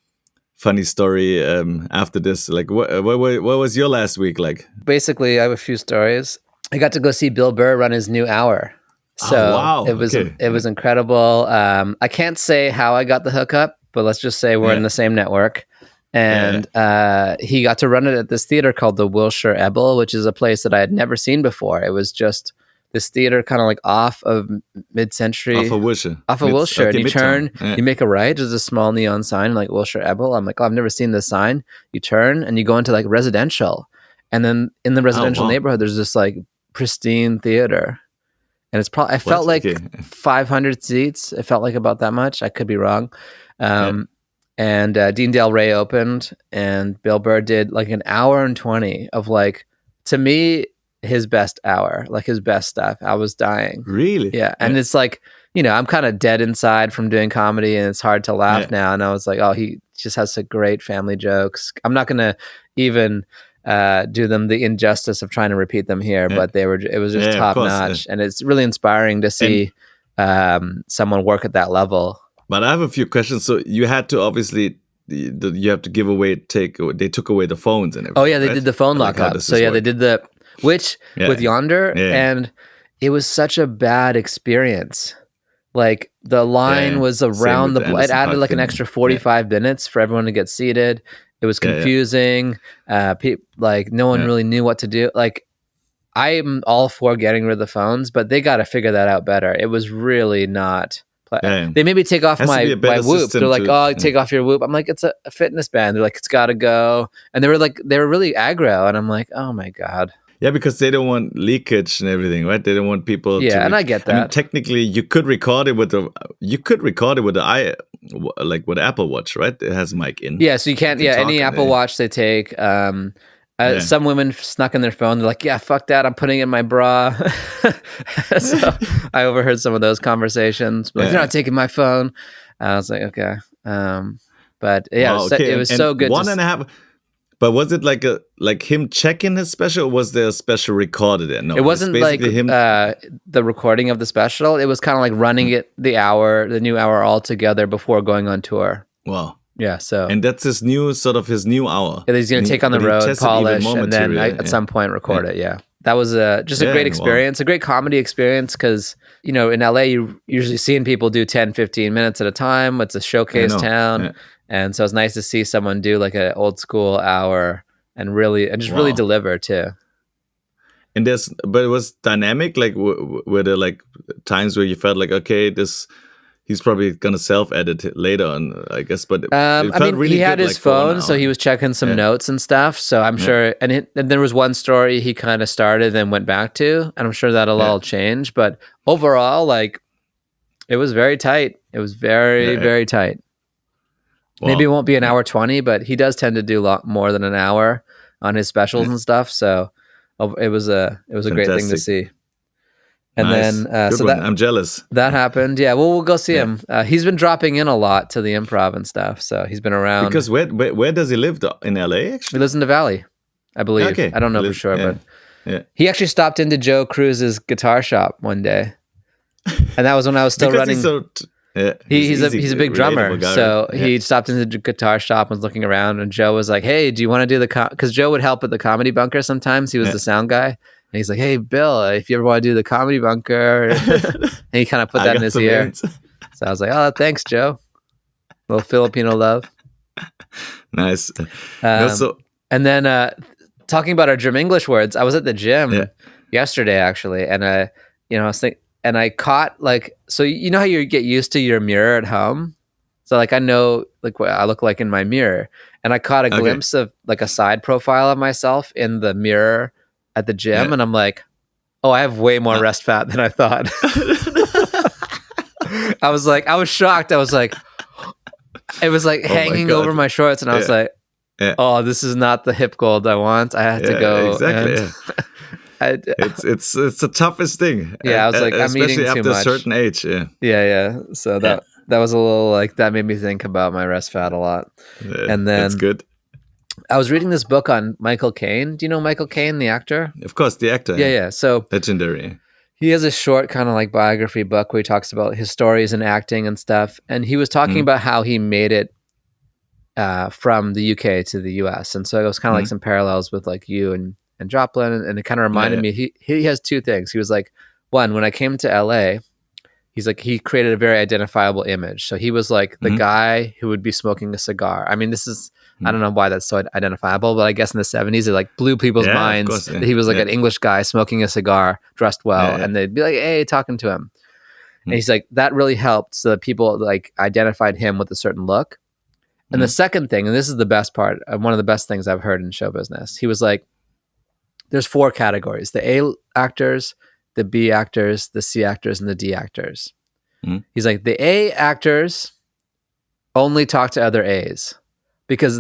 funny story after this. Like, what was your last week like? Basically, I have a few stories. I got to go see Bill Burr run his new hour So it was incredible. I can't say how I got the hookup, but let's just say we're in the same network. And he got to run it at this theater called the Wilshire Ebel, which is a place that I had never seen before. It was just this theater kind of like off of mid-century. Off of Wilshire. Okay, and you turn, you make a right. There's a small neon sign like Wilshire Ebel. I'm like, oh, I've never seen this sign. You turn and you go into like residential. And then in the residential neighborhood, there's this like pristine theater. And it's probably, I felt like 500 seats. It felt like about that much. I could be wrong. And Dean Del Rey opened, and Bill Burr did like an hour and 20 of like, to me, his best hour, like his best stuff. I was dying. Really? Yeah. And it's like, you know, I'm kind of dead inside from doing comedy, and it's hard to laugh now. And I was like, oh, he just has some great family jokes. I'm not going to even do them the injustice of trying to repeat them here, but it was just top notch. And it's really inspiring to see someone work at that level. But I have a few questions. So you had to obviously, you have to give away, they took away the phones and everything. Oh yeah, they did the phone lockup. So yeah, they did with Yonder, and it was such a bad experience. Like the line was around it added like an extra 45 minutes for everyone to get seated. It was confusing. Like no one really knew what to do. Like I'm all for getting rid of the phones, but they got to figure that out better. It was really not. They made me take off my Whoop. They're like, oh, take off your Whoop. I'm like, it's a fitness band. They're like, it's got to go. And they were really aggro. And I'm like, oh my God. Yeah, because they don't want leakage and everything, right? They don't want people to... Yeah, and I get that. I mean, technically, you could record it with the like with Apple Watch, right? It has mic in. Yeah, so you can't... Yeah, any Apple Watch they take... Some women snuck in their phone. They're like, yeah, fuck that. I'm putting it in my bra. So I overheard some of those conversations. Like, you're not taking my phone. I was like, okay. But yeah, it was so good. 1.5... But was it like him checking his special, or was there a special recorded in? No, it wasn't like him... the recording of the special. It was kind of like running it the new hour all together before going on tour. Wow. Yeah, so... And that's his new hour. Yeah, he's going to take on the road, polish, and then at some point record it, That was just a great experience, a great comedy experience, because, you know, in LA, you're usually seeing people do 10, 15 minutes at a time. It's a showcase town. Yeah. And so it's nice to see someone do like an old school hour and really deliver too. And but it was dynamic. Like, were there like times where you felt like, okay, he's probably gonna self-edit it later on, I guess. But it felt really he had good, his phone, so he was checking some notes and stuff. So I'm sure. And there was one story he kind of started and went back to, and I'm sure that'll all change. But overall, like, it was very tight. It was very very tight. Wow. Maybe it won't be an hour 20, but he does tend to do a lot more than an hour on his specials and stuff. So it was a great thing to see. And then I'm jealous. That happened. Yeah, well, we'll go see him. He's been dropping in a lot to the Improv and stuff, so he's been around. Because where does he live in LA? Actually, he lives in the Valley, I believe. Okay. I don't know for sure, but he actually stopped into Joe Cruz's guitar shop one day, and that was when I was still running. He's a big drummer, so he stopped into the guitar shop and was looking around, and Joe was like, hey, do you want to do because Joe would help at the Comedy Bunker sometimes. He was the sound guy, and he's like, hey, Bill, if you ever want to do the Comedy Bunker, and he kind of put that in his ear. So I was like, oh, thanks, Joe. A little Filipino love. Nice. And then talking about our German English words, I was at the gym yesterday, actually, and I was thinking, and I caught so you know how you get used to your mirror at home? So like I know like what I look like in my mirror, and I caught a glimpse of like a side profile of myself in the mirror at the gym, and I'm like, oh, I have way more rest fat than I thought. I was shocked. I was like, it was like hanging over my shorts, and I was like, oh, this is not the hip gold I want. I have to go. Exactly. It's the toughest thing. Yeah, I was like, I'm eating too much. Especially after a certain age. Yeah. So that was a little like that made me think about my rest fat a lot. And then that's good. I was reading this book on Michael Caine. Do you know Michael Caine, the actor? Of course, the actor. Yeah. So legendary. He has a short kind of like biography book where he talks about his stories in acting and stuff. And he was talking about how he made it from the UK to the US. And so it was kind of like some parallels with like you and Joplyn, and it kind of reminded me he has two things. He was like, one, when I came to LA, he's like, he created a very identifiable image. So he was like the guy who would be smoking a cigar. I mean, this is, I don't know why that's so identifiable, but I guess in the 70s, it like blew people's minds that he was like an English guy smoking a cigar, dressed well, and they'd be like, hey, talking to him. And he's like, that really helped so that people like identified him with a certain look. And the second thing, and this is the best part, one of the best things I've heard in show business, he was like, there's 4 categories: the A actors, the B actors, the C actors, and the D actors. He's like, the A actors only talk to other A's because,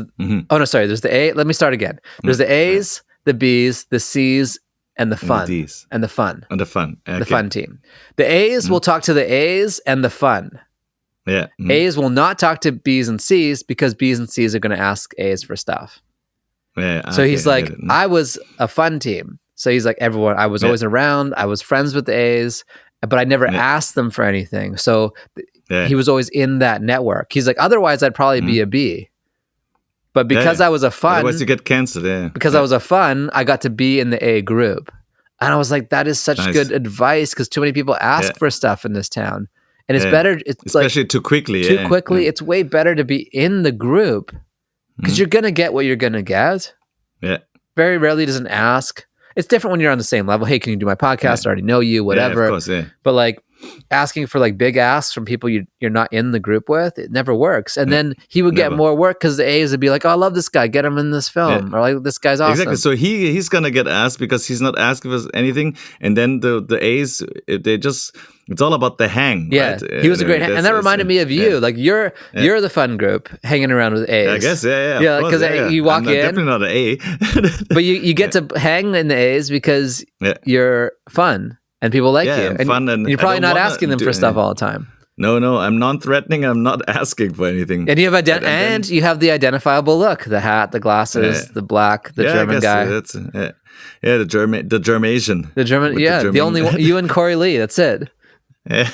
oh no, sorry, there's the A, let me start again. There's the A's, the B's, the C's, and the fun. And the fun. And the fun. Okay. The fun team. The A's will talk to the A's and the fun. Yeah. A's will not talk to B's and C's because B's and C's are going to ask A's for stuff. Yeah. So he's like, I was a fun team. So he's like, everyone, I was always around. I was friends with the A's, but I never asked them for anything. So he was always in that network. He's like, otherwise I'd probably be a B. But because I was a fun, otherwise you get canceled. Because I was a fun, I got to be in the A group. And I was like, that is such good advice because too many people ask for stuff in this town. And it's better, especially like, too quickly. Too quickly. It's way better to be in the group because you're going to get what you're going to get. Yeah. Very rarely doesn't ask. It's different when you're on the same level. Hey, can you do my podcast? I already know you, whatever. Yeah, of course, But like asking for like big asks from people you're not in the group with, it never works. And then he would get more work because the A's would be like, oh, I love this guy. Get him in this film. Or like, this guy's awesome. Exactly. So he's going to get asked because he's not asking for anything. And then the A's, they just... It's all about the hang. Yeah, right? He was a great hang. And that reminded me of you. Yeah. Like you're the fun group hanging around with A's. I guess, Yeah, because you walk in. Definitely not an A. But you get to hang in the A's because you're fun and people like you. And fun, and you're probably not asking them for stuff all the time. No, I'm non-threatening. I'm not asking for anything. And you have you have the identifiable look: the hat, the glasses, the black, the German guy. That's the Germasian. The German, the only one, you and Corey Lee. That's it. Yeah,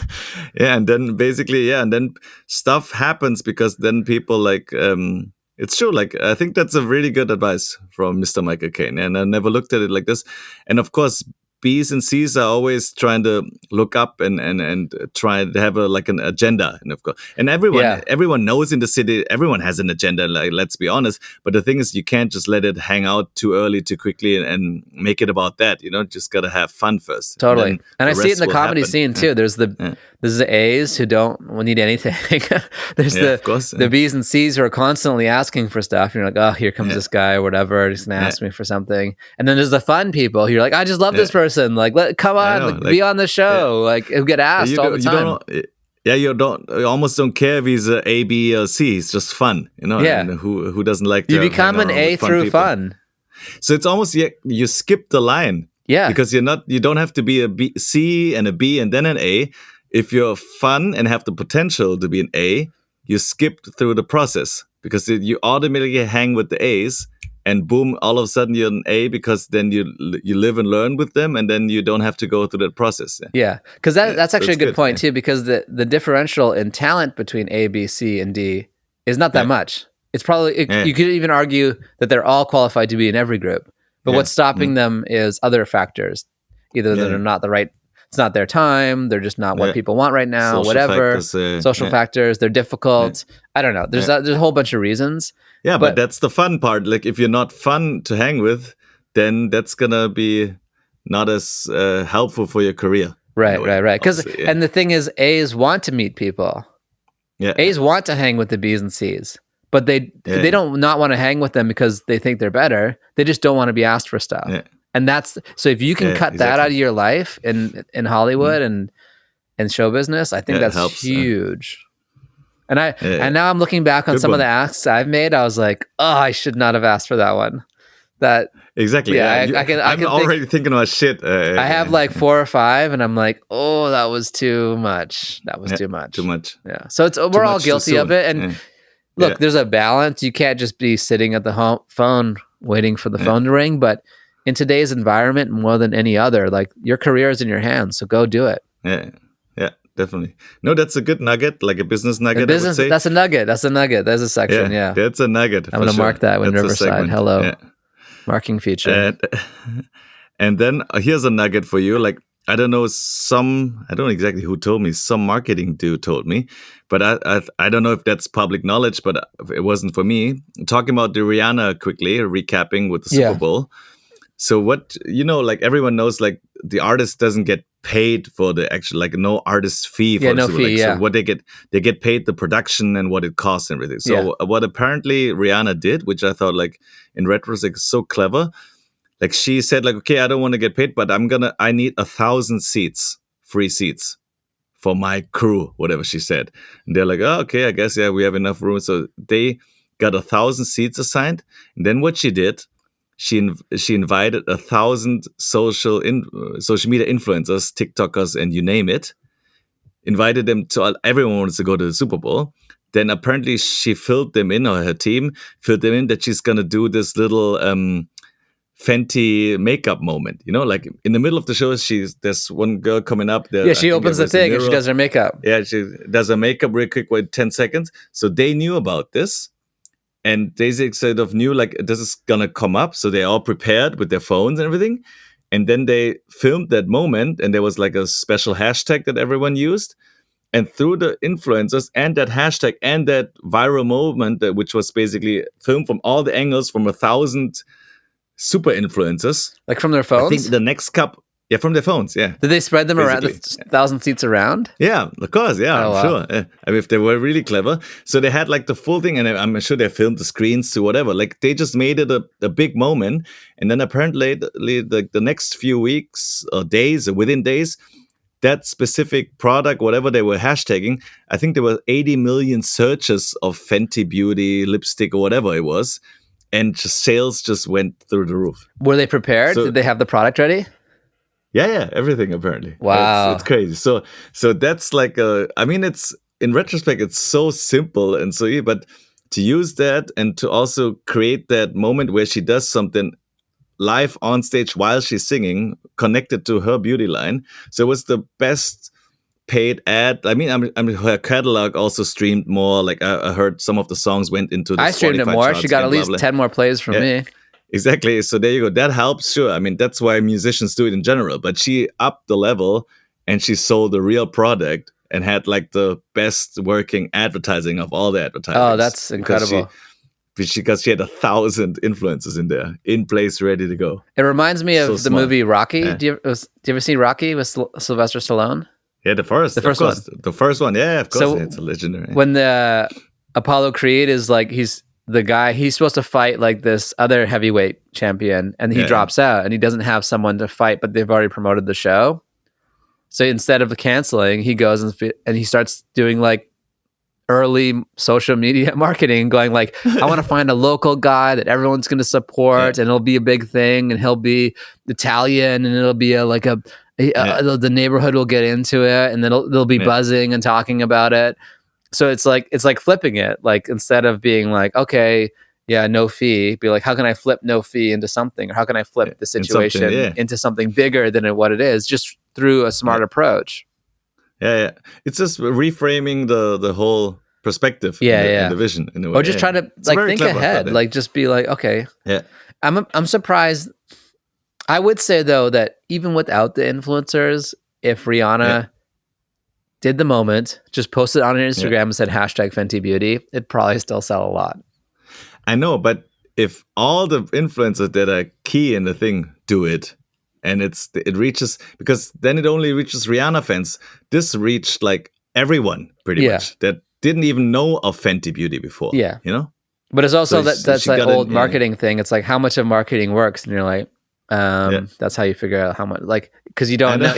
and then basically, and then stuff happens because then people like, it's true. Like, I think that's a really good advice from Mr. Michael Caine, and I never looked at it like this. And of course, B's and C's are always trying to look up and try to have an agenda, and of course, and everyone knows in the city, everyone has an agenda. Like, let's be honest. But the thing is, you can't just let it hang out too early, too quickly, and make it about that. You know, just gotta have fun first. Totally, and I see it in the comedy scene too. There's there's the A's who don't need anything. There's the B's and C's who are constantly asking for stuff. You're like, oh, here comes this guy or whatever. He's gonna ask me for something. And then there's the fun people. You're like, I just love this person. Like, come on, be on the show. Like, who get asked all the time. You almost don't care if he's A, B, or C. It's just fun, you know. Yeah. And who doesn't like to you become an A through fun. So it's almost you skip the line. Yeah. Because you don't have to be a B, C and a B and then an A. If you're fun and have the potential to be an A, you skip through the process because you automatically hang with the A's. And boom, all of a sudden you're an A because then you live and learn with them, and then you don't have to go through that process. Yeah, because that's actually a good point too, because the differential in talent between A, B, C, and D is not that much. It's probably, you could even argue that they're all qualified to be in every group. But what's stopping them is other factors. Either they're not the right, it's not their time, they're just not what people want right now, social factors, social factors, they're difficult. I don't know. There's a whole bunch of reasons. Yeah, but that's the fun part. Like, if you're not fun to hang with, then that's going to be not as helpful for your career. Right. Because and the thing is, A's want to meet people. Yeah. A's want to hang with the B's and C's, but they don't not want to hang with them because they think they're better. They just don't want to be asked for stuff. Yeah. And that's so if you can cut that out of your life in Hollywood and show business, I think that's helps, huge. And now I'm looking back on some of the asks I've made. I was like, oh, I should not have asked for that one. Exactly. Yeah, I'm already thinking about shit. I have like 4 or 5, and I'm like, oh, that was too much. That was too much. Too much. Yeah. So we're all guilty of it. And look, there's a balance. You can't just be sitting at the phone waiting for the phone to ring. But in today's environment, more than any other, like, your career is in your hands. So go do it. Yeah. Definitely. No, that's a good nugget, like a business nugget. That's a nugget. That's a section. Yeah. That's a nugget. I'm going to mark that when Riverside. Hello. Yeah. Marking feature. And then here's a nugget for you. Like, I don't know, I don't know exactly who told me, some marketing dude told me, but I don't know if that's public knowledge, but it wasn't for me. Talking about the Rihanna quickly, recapping with the Super Bowl. So what, like everyone knows, like the artist doesn't get paid for the actual, like no artist fee for no fee, So what they get paid the production and what it costs and everything. So what apparently Rihanna did, which I thought like in retrospect is so clever, like she said like, okay, I don't want to get paid, but I need 1,000 seats, free seats for my crew, whatever she said. And they're like, oh, okay, I guess, we have enough room. So they got 1,000 seats assigned. And then what she did, she invited 1,000 social media influencers, TikTokers, and you name it. Invited them to, everyone wants to go to the Super Bowl. Then apparently she filled them in, or her team filled them in, that she's going to do this little Fenty makeup moment, like in the middle of the show, there's one girl coming up there. Yeah, she opens the thing and she does her makeup. Yeah, she does her makeup real quick with 10 seconds. So they knew about this. And they sort of knew like this is gonna come up, so they're all prepared with their phones and everything. And then they filmed that moment, and there was like a special hashtag that everyone used. And through the influencers and that hashtag and that viral moment, which was basically filmed from all the angles from 1,000 super influencers, like from their phones. I think the next from their phones. Yeah. Did they spread them around 1,000 seats around? Yeah, of course. Yeah, I'm sure. Yeah. I mean, if they were really clever, so they had like the full thing, and I'm sure they filmed the screens to whatever. Like they just made it a big moment, and then apparently the next few weeks or days, or within days, that specific product, whatever they were hashtagging, I think there were 80 million searches of Fenty Beauty lipstick or whatever it was, and sales just went through the roof. Were they prepared? Did they have the product ready? Yeah, everything apparently. Wow, it's crazy. So that's like it's in retrospect, it's so simple and so, but to use that and to also create that moment where she does something live on stage while she's singing, connected to her beauty line. So it was the best paid ad. I mean, her catalog also streamed more. Like I heard some of the songs went into the I streamed it more. She got at least 10 more plays from me. Exactly. So there you go. That helps. Sure. I mean, that's why musicians do it in general. But she upped the level and she sold a real product and had like the best working advertising of all the advertisers. Oh, that's incredible. Because she had 1,000 influencers in there, in place, ready to go. It reminds me of the movie Rocky. Yeah. Do you ever see Rocky with Sylvester Stallone? Yeah, the first one. The first one. Yeah, of course. So it's a legendary. When the Apollo Creed is like, he's the guy, he's supposed to fight like this other heavyweight champion, and he drops out and he doesn't have someone to fight, but they've already promoted the show. So instead of canceling, he goes and he starts doing like early social media marketing, going like, I want to find a local guy that everyone's going to support, and it'll be a big thing, and he'll be Italian, and it'll be the neighborhood will get into it, and then they'll be buzzing and talking about it. So it's like flipping it. Like instead of being like, okay, yeah, no fee, be like, how can I flip no fee into something? Or how can I flip the situation into something bigger than what it is, just through a smart approach? Yeah. It's just reframing the whole perspective in the vision in a way. Or just try to think ahead. Like just be like, okay. Yeah. I'm surprised. I would say though that even without the influencers, if Rihanna did the moment, just posted on her Instagram and said hashtag Fenty Beauty, it'd probably still sell a lot. I know, but if all the influencers that are key in the thing do it, and it reaches, because then it only reaches Rihanna fans. This reached like everyone pretty much that didn't even know of Fenty Beauty before. Yeah, But it's also that's like old marketing thing. It's like how much of marketing works, and you're like, that's how you figure out how much, like, because you don't know,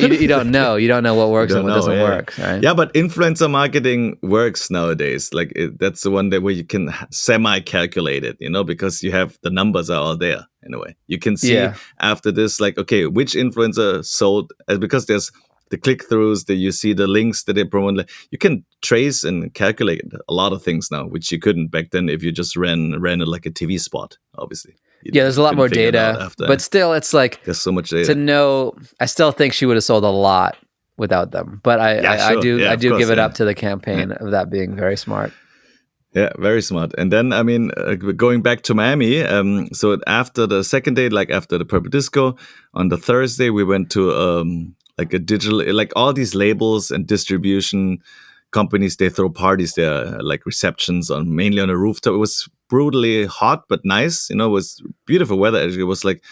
you don't know what works and what doesn't work. Right? Yeah, but influencer marketing works nowadays. Like that's the one where you can semi-calculate it, because you have the numbers are all there in a way. You can see after this, like, okay, which influencer sold, because there's the click-throughs, that you see the links that they promote. You can trace and calculate a lot of things now, which you couldn't back then if you just ran it like a TV spot, obviously. There's a lot more data, but still, it's like there's so much data to know. I still think she would have sold a lot without them, but I do give it up to the campaign of that being very smart. Yeah, very smart. And then, I mean, going back to Miami, so after the second day, like after the Purple Disco, on the Thursday, we went to like a digital, like all these labels and distribution companies, they throw parties there, like receptions on mainly on a rooftop. It was brutally hot but nice. It was beautiful weather. It was like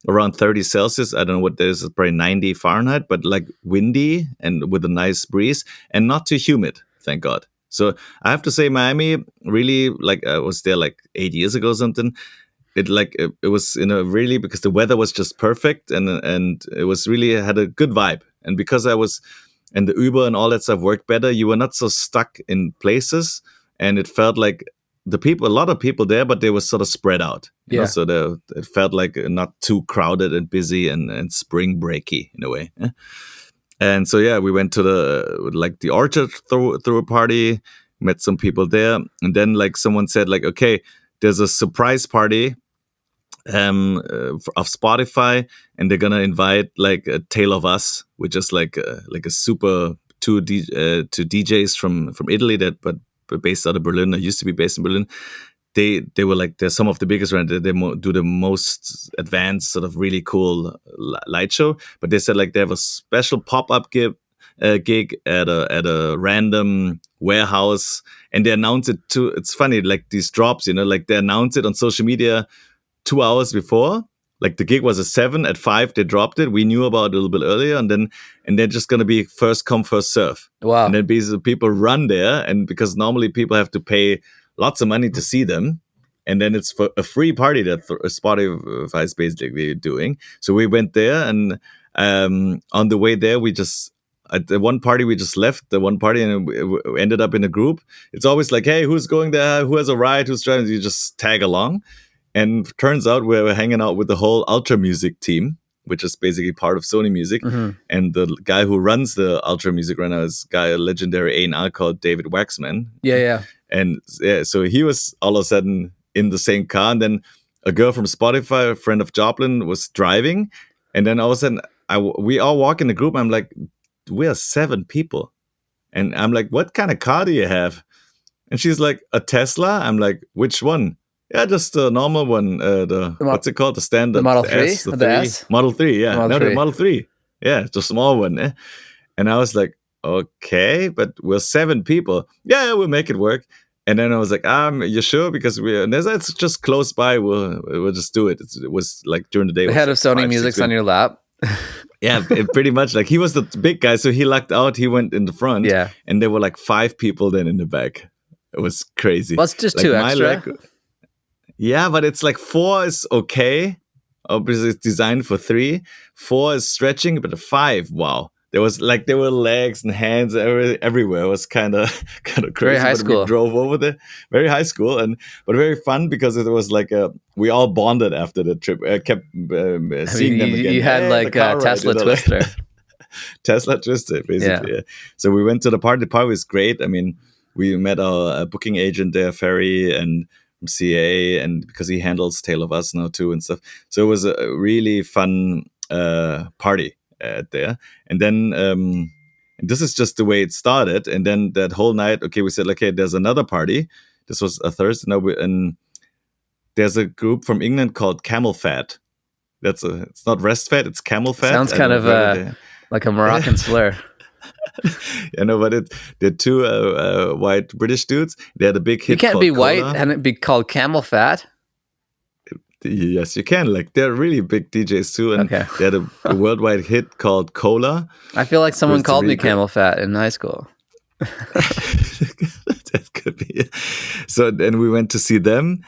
around 30 Celsius. I don't know what this is, probably 90 Fahrenheit, but like windy and with a nice breeze and not too humid, thank God. So I have to say, Miami really, like, I was there like 8 years ago or something. It was really, because the weather was just perfect, and it was really had a good vibe. And because I was, and the Uber and all that stuff worked better, you were not so stuck in places, and it felt like a lot of people there, but they were sort of spread out. So it felt like not too crowded and busy and spring breaky in a way. And so we went to the Orchard through a party, met some people there, and then like someone said like, okay, there's a surprise party of Spotify, and they're gonna invite like a Tale of Us, which is like a super two DJs from Italy that but based out of Berlin. I used to be based in Berlin. They were like, they're some of the biggest around. They do the most advanced sort of really cool light show. But they said like they have a special pop-up gig at a random warehouse, and they announce it too. It's funny, like these drops, like they announce it on social media 2 hours before. Like the gig was at 7, at 5 they dropped it. We knew about it a little bit earlier, and they're just gonna be first come first serve. Wow! And then basically people run there, and because normally people have to pay lots of money to see them, and then it's for a free party that Spotify is basically doing. So we went there, and on the way there, at the one party we just left the one party, and we ended up in a group. It's always like, hey, who's going there? Who has a ride? Who's driving? You just tag along. And turns out we were hanging out with the whole Ultra Music team, which is basically part of Sony Music. Mm-hmm. And the guy who runs the Ultra Music right now is a legendary A&R called David Waxman. Yeah. And so he was all of a sudden in the same car. And then a girl from Spotify, a friend of Joplyn, was driving. And then all of a sudden, we all walk in the group. I'm like, we are 7 people. And I'm like, what kind of car do you have? And she's like, a Tesla? I'm like, which one? Yeah, just the normal one. What's it called? The standard. The Model 3? The S? Model 3, yeah. The Model 3. Yeah, it's a small one. Eh? And I was like, okay, but we're 7 people. Yeah, we'll make it work. And then I was like, you sure? Because it's just close by. We'll just do it. It was like during the day. The head of Sony Music's on your lap. Yeah, pretty much. Like he was the big guy, so he lucked out. He went in the front. Yeah. And there were like 5 people then in the back. It was crazy. Well, it's just like 2 extra. Yeah, but it's like 4 is okay. Obviously, it's designed for 3. 4 is stretching, but 5, wow. There were legs and hands everywhere. It was kind of crazy. Very high school. We drove over there, very high school, but very fun because it was like we all bonded after the trip. I kept seeing them again. You had like a Tesla Twister. Tesla Twister, basically. Yeah. So we went to the party. The party was great. I mean, we met our booking agent there, Ferry, and from CA, and because he handles Tale of Us now too and stuff. So it was a really fun party there. And then and this is just the way it started. And then that whole night, okay, we said, okay, there's another party. This was a Thursday. Now and there's a group from England called Camelphat. It's not rest fat, it's Camelphat. Sounds kind of like a Moroccan slur. But they're 2 white British dudes. They had a big hit. You can't be white Cola. and it be called Camelphat. Yes, you can. Like they're really big DJs too, and they had a worldwide hit called Cola. I feel like someone called me Camelphat in high school. That could be it. So then we went to see them,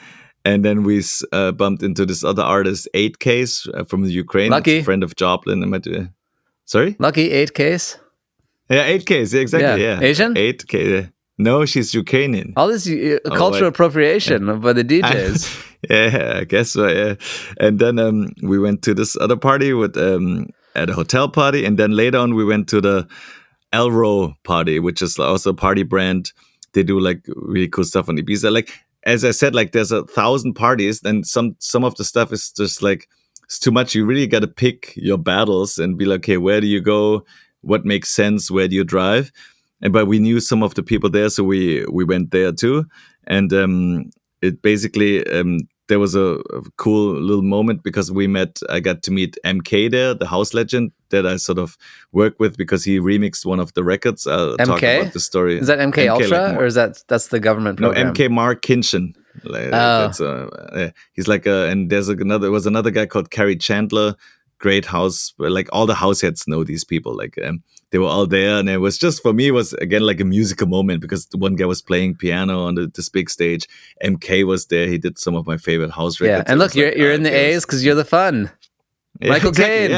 and then we bumped into this other artist, 8Ks from the Ukraine. Lucky, friend of Joplyn. Sorry, Lucky 8Ks. Yeah, 8Ks, exactly. Yeah. Asian? 8K. No, she's Ukrainian. All this cultural appropriation by the DJs. Yeah, I guess so. Yeah. And then we went to this other party at a hotel party, and then later on we went to the Elrow party, which is also a party brand. They do like really cool stuff on Ibiza. Like as I said, like there's 1,000 parties, and some of the stuff is just like it's too much. You really got to pick your battles and be like, okay, where do you go? What makes sense? Where do you drive? But we knew some of the people there, so we went there too. And it basically there was a cool little moment because I got to meet MK there, the house legend, that I sort of work with because he remixed one of the records. I'll MK? talk about the story. Is that MK Ultra, or is that's the government program? No, MK Mark Kinchen. He's like and there was another guy called Carrie Chandler. Great house, like all the house heads know these people. Like they were all there, and it was just, for me, it was again like a musical moment because the one guy was playing piano on this big stage. MK was there. He did some of my favorite house records. Yeah, and look, you're in the A's because you're the fun. Yeah, Michael Caine.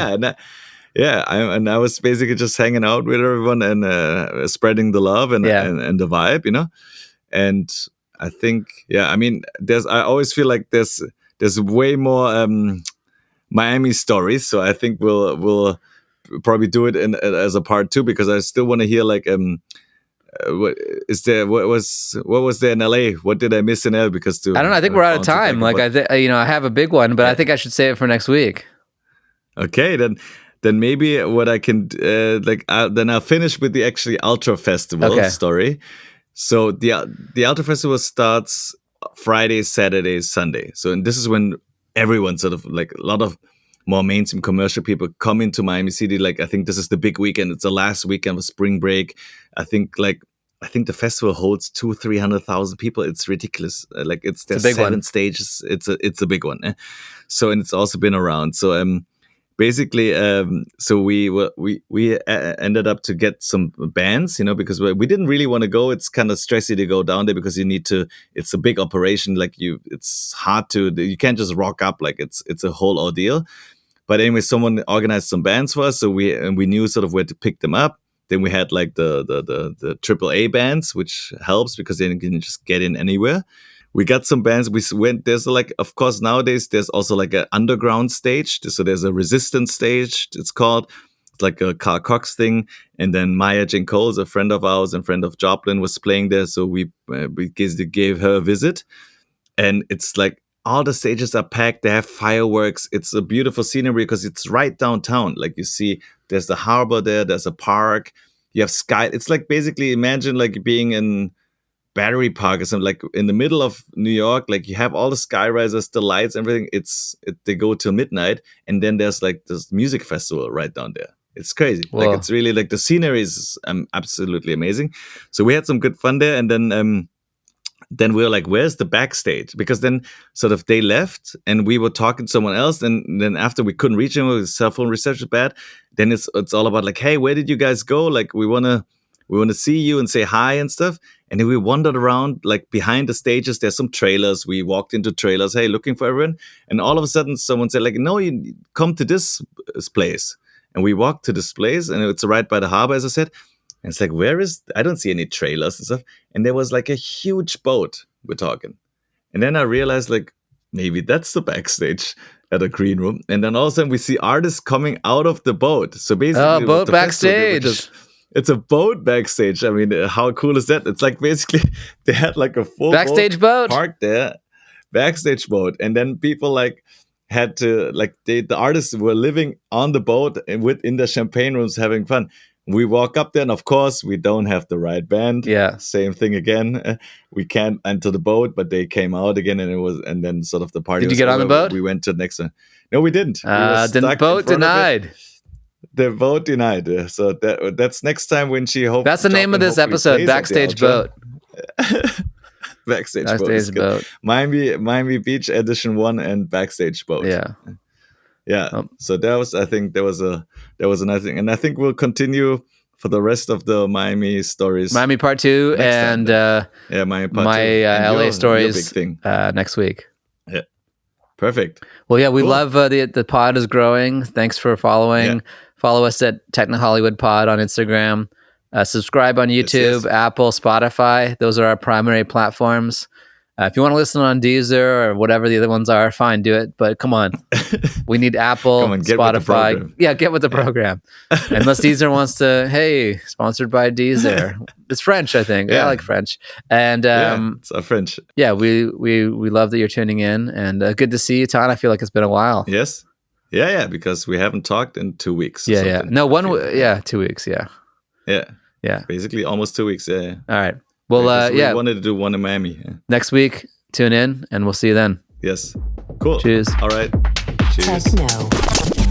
Yeah, I was basically just hanging out with everyone and spreading the love and the vibe, you know. And I think, I mean, I always feel like there's way more Miami stories, so I think we'll probably do it as a part 2 because I still want to hear like what was there in LA? What did I miss in LA? Because I don't know. I think we're out of time. Like I have a big one, but I think I should save it for next week. Okay, then maybe what I can then I'll finish with the actually Ultra Festival story. So the Ultra Festival starts Friday, Saturday, Sunday. So and this is when everyone sort of like a lot of more mainstream commercial people come into Miami City. Like I think this is the big weekend. It's the last weekend of spring break. I think the festival holds 200,000-300,000 people. It's ridiculous. There's 7 stages. It's a big one. So and it's also been around. So basically, so we ended up to get some bands, you know, because we didn't really want to go. It's kind of stressy to go down there because you need to. It's a big operation. It's hard to. You can't just rock up. Like it's a whole ordeal. But anyway, someone organized some bands for us, so we knew sort of where to pick them up. Then we had like the AAA bands, which helps because then you can just get in anywhere. We got some bands. We went. There's of course, nowadays there's also like an underground stage. So there's a resistance stage. It's called. It's like a Carl Cox thing. And then Maya Jane Cole's a friend of ours and friend of Joplyn was playing there. So we gave her a visit. And it's like all the stages are packed. They have fireworks. It's a beautiful scenery because it's right downtown. Like you see, there's the harbor there. There's a park. You have sky. It's like basically imagine like being in Battery Park or something, like in the middle of New York. Like you have all the sky risers, the lights, everything. They go till midnight, and then there's like this music festival right down there. It's crazy. Whoa. Like it's really like the scenery is absolutely amazing. So we had some good fun there, and then we were like, where's the backstage? Because then sort of they left and we were talking to someone else. And then after we couldn't reach him, his cell phone reception bad. Then it's all about like, hey, where did you guys go? Like we want to see you and say hi and stuff. And then we wandered around like behind the stages. There's some trailers. We walked into trailers, hey, looking for everyone. And all of a sudden someone said like, no, you come to this place. And we walked to this place and it's right by the harbor, as I said. And it's like, I don't see any trailers and stuff. And there was like a huge boat we're talking. And then I realized like, maybe that's the backstage at a green room. And then all of a sudden we see artists coming out of the boat. So basically, boat backstage. It's a boat backstage. I mean, how cool is that? It's like basically they had like a full backstage boat parked there, backstage boat. And then people like had to like the artists were living on the boat and in the champagne rooms having fun. We walk up there, and of course, we don't have the right band. Yeah, same thing again. We can't enter the boat, but they came out again, and then sort of the party. Did you get on the boat? We went to the next one. No, we didn't. The boat denied. The boat denied. So that's next time when she hopes. That's the name of this episode: Backstage Boat. Backstage boat. Miami Beach Edition 1 and Backstage Boat. Yeah. So I think there was a nice thing, and I think we'll continue for the rest of the Miami stories. Miami Part 2 and Miami Part 2. LA stories big thing. Next week. Yeah. Perfect. Well, yeah, we love the pod is growing. Thanks for following. Follow us at Techno Hollywood Pod on Instagram. Subscribe on YouTube, Apple, Spotify. Those are our primary platforms. If you want to listen on Deezer or whatever the other ones are, fine, do it. But come on, we need Apple, Spotify. Get with the program. Unless Deezer wants to, hey, sponsored by Deezer. It's French, I think. I like French. And it's French. Yeah, we love that you're tuning in, and good to see you, Tan. I feel like it's been a while. Yes. Yeah, because we haven't talked in 2 weeks. Yeah. No, 2 weeks. Yeah. Basically, almost 2 weeks. Yeah. All right. Well, we wanted to do one in Miami. Yeah. Next week, tune in, and we'll see you then. Yes. Cool. Cheers. All right. Cheers. Techno.